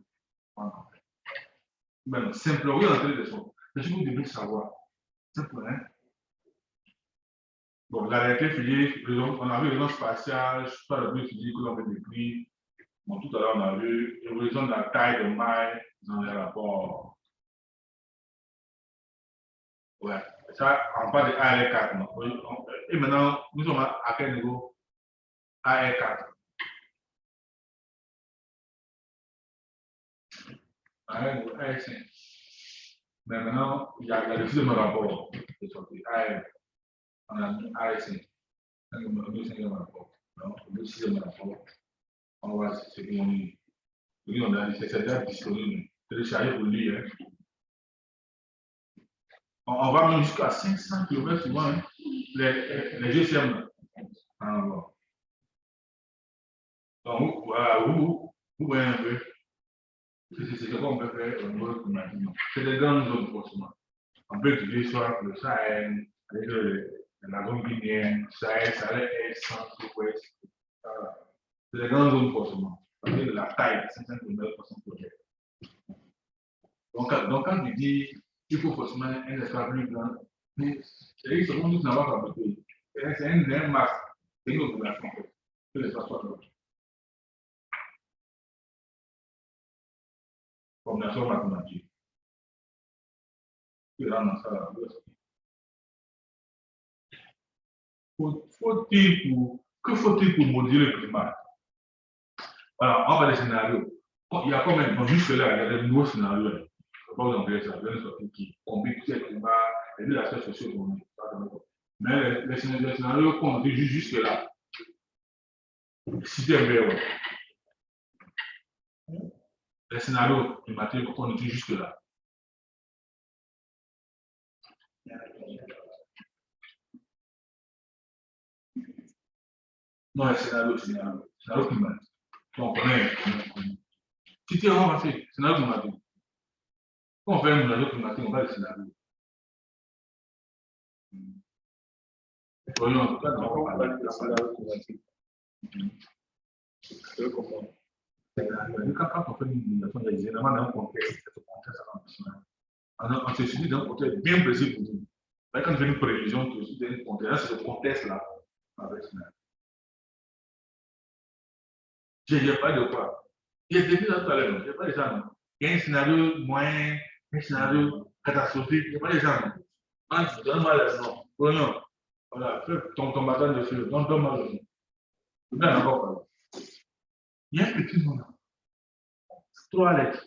Même simple, oui, en train de son. Mais si vous devez savoir, simple, hein? Bon, la réalité physique, on a vu les ondes spatiales, je ne sais pas le but physique que l'on avait décrit. Bon, tout à l'heure, on a vu l'évolution de la taille de maille dans les rapports. Ouais, ça, on parle de AR4. Non? Et maintenant, nous sommes à quel niveau? AR4. AR5. Mais maintenant, il y a le deuxième rapport qui est sorti. On a mis AR5. Le deuxième rapport. Le sixième rapport. On va voir ce qu'ils ont mis. On a dit c'est déjà disponible. Télécharger pour lire. On va même jusqu'à 500 km souvent. Hein. Les GSM. Alors, donc, voilà, vous voyez un peu. C'est ce qu'on peut faire au niveau climatique. C'est des grandes zones forcément. On peut utiliser soit le Sahel, avec la zone guinéenne, Sahel, centre-ouest. C'est des grandes zones forcément. Avec la taille, 500 km pour son projet. Donc, quand tu dis qu'il faut forcément un espace plus grand, c'est ce qu'on nous n'a pas fabriqué. C'est un max. C'est une obligation en fait. Que l'espace soit grand. Combinaison mathématique. Que faut-il pour moduler le climat? Alors, on va des scénarios. Il y a quand même, jusque-là, il y a des nouveaux scénarios. Je ne sais pas vous en dire ça, il y a des sorties qui combinent tous ces climats et des aspects socio-économiques. Mais les scénarios qu'on dit jusque-là, c'était un peu. Les scénarios climatiques qu'on dit jusque-là. Non, les scénarios climatiques. Donc, on connaît. Si tu es vraiment passé, scénario climatique. Quand on fait un scénario climatique, on va le scénario. Voyons, en tout cas, on va parler de scénario climatique. Quand on fait une simulation, il y a généralement un contexte. On se suit d'un contexte bien précis pour nous. Quand on fait une prévision, tu suis d'un contexte, c'est ce contexte-là. Je n'ai pas de quoi. J'ai dit ça tout à l'heure, je n'ai pas de ça. Il y a un scénario moyen, un scénario catastrophique, il n'y a pas de ça. Donne-moi le nom. Voilà, ton bâton de feu, donne-moi le nom. Bien, encore pas. Il y a un petit moment. 3 lettres.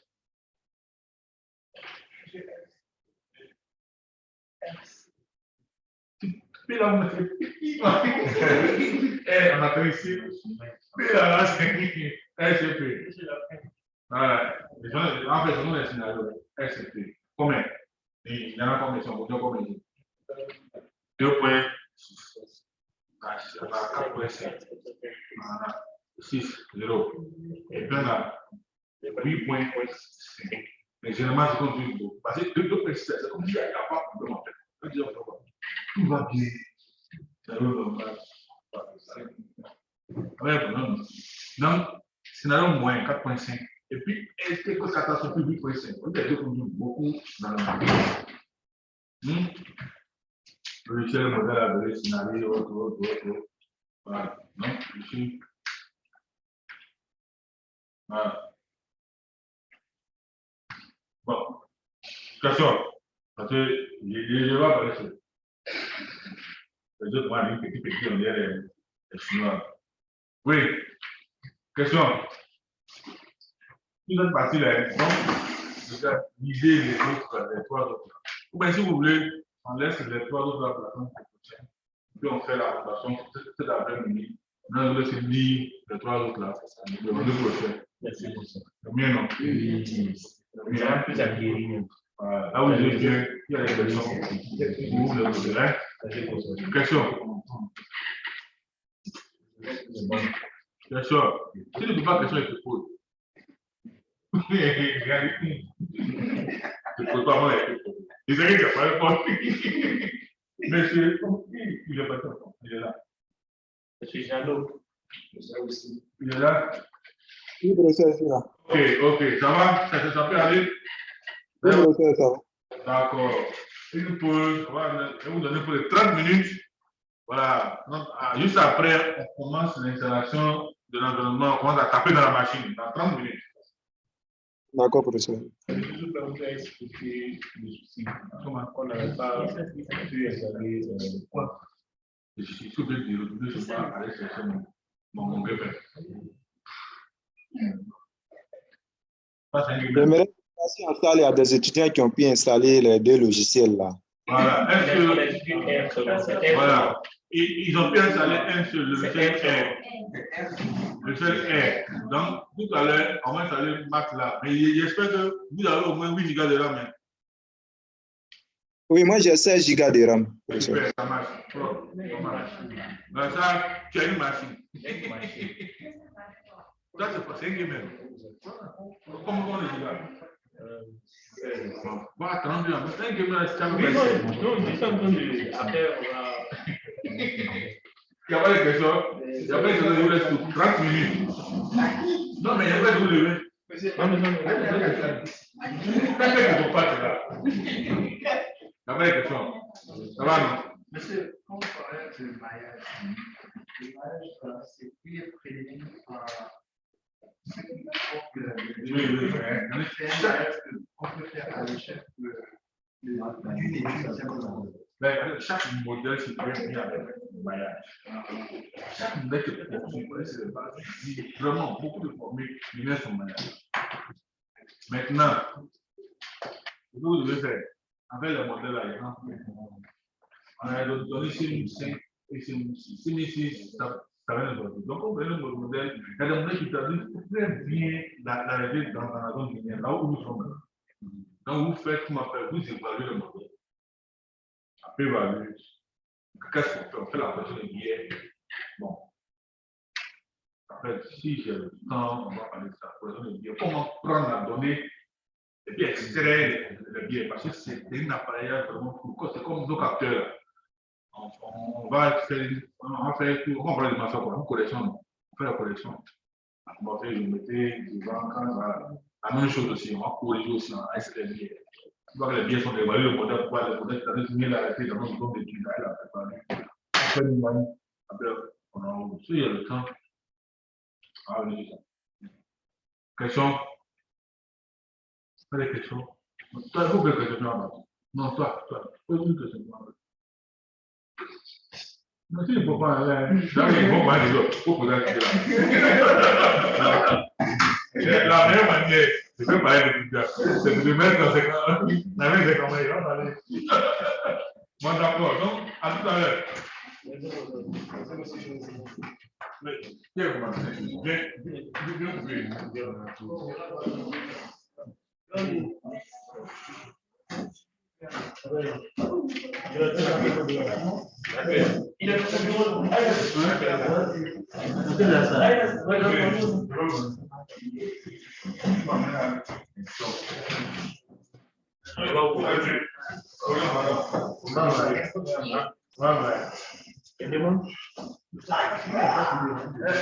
Puis là, on a fait petit. On a fait ici. Puis là, c'est SCP. Voilà. En fait, on a un scénario. SCP. Combien? Il y en a combien? Ils sont combien? 2 points. 4,7. 6, 0. Et puis on a 8,5. Mais généralement, c'est comme du beau. Parce que 2,7, c'est comme si il n'y a pas de problème en fait. Tout va bien. C'est normal. Donc, scénario moins 4,5. Et puis, est-ce que catastrophe 8,5? On a beaucoup dans le monde. Le logiciel modèle a donné scénario, autre. Voilà. Donc, ici. Voilà. Bon. Question. Parce que je vais parler sur. Les autres, moi, les petits, on dirait les Chinois. Oui. Question. Toute cette partie-là, donc, lisez les autres, les 3 autres. Ou bien, si vous voulez, on laisse les 3 autres la plateforme prochaine. Puis on fait la plateforme tout après-midi. On laisse lire les 3 autres là. Le vendredi prochain. Le mien, non. Le mien, plus à guérir. Là où je viens, il y a des questions. Vous le verrez. Question. Question. Si tu ne peux pas question, il te pose. Je ne peux pas moi. Il s'agit de pas répondre. Monsieur, il n'est pas temps. Il est là. Monsieur Jalot. Il est là. Oui, professeur, c'est là. Ok. Ça va? Ça peut aller? Oui, professeur, ça va. D'accord. Une pause. Je vais vous donner pour les 30 minutes. Voilà. Donc, juste après, on commence l'installation de l'environnement. On commence à taper dans la machine dans 30 minutes. D'accord, professeur. Je peux expliquer le souci. On n'avait pas pu installer le point. Je suis sûr que je retourner sur moi, aller chercher mon greffin. J'aimerais passer en salle à des étudiants qui ont pu installer les 2 logiciels là. Voilà. Voilà. Ils ont pu installer un seul, le logiciel R. Le logiciel R. Donc, tout à l'heure, on va installer MATLAB. Mais j'espère que vous avez au moins 8 Go de RAM. Oui, moi j'ai 16 Go de RAM. Super, ça marche. Donc, ça, tu as une machine. Ça, c'est pas 5 même. Comment on le dit? Bon, attends, 5 même, c'est quand même. Non, je suis en train de. Après, on va. Il n'y a pas de question. Il n'y a pas de question. Il vous laisse tout. 30 minutes. Non, mais il n'y a pas de lever. Non. Qu'est-ce que pas là? Il n'y a pas de question. Ça va, non? Monsieur, quand on parle de maillage, le maillage, c'est plus prédéfini par. Oui. C'est un maillage qu'on peut faire à l'échelle d'une étude simplement. Mais chaque modèle se fait bien avec le maillage. Chaque modèle que vous connaissez, c'est pas vraiment beaucoup de formules qui viennent sur le maillage. Maintenant, ce que vous devez faire, avec le modèle là, on a donné 6 et 6, ça va nous donner. Donc, on va le modèle, il y a des modèles qui traduisent très bien la réalité dans la zone linéaire, là où nous sommes. Donc, vous faites, comment faire, vous évaluez le modèle. Après, évaluer. Qu'est-ce qu'on fait? On fait la question de biais. Bon. Après, si j'ai le temps, on va parler de ça. Comment prendre la donnée et puis extraire le biais? Parce que c'est un appareillage vraiment court. C'est comme nos capteurs. On va faire on va parler de masse, une collection. On fait la collection. On va faire, je mettais devant, la même chose aussi. On va corriger aussi en SLB. Tu vois que les biais sont évalués, le modèle, c'est la réalité dans notre zone d'études. Après, on a aussi le temps. Question? Pas de questions? Toi, vous pouvez questionner. Non, toi. Pose une question. Mais il faut pas aller. Là, il faut pas aller. Il faut poser la meilleure manière de faire parler de Bibia, c'est de le mettre dans ses comment il va parler. Moi, d'accord. Donc, à tout à l'heure. Mais, quel commentaire?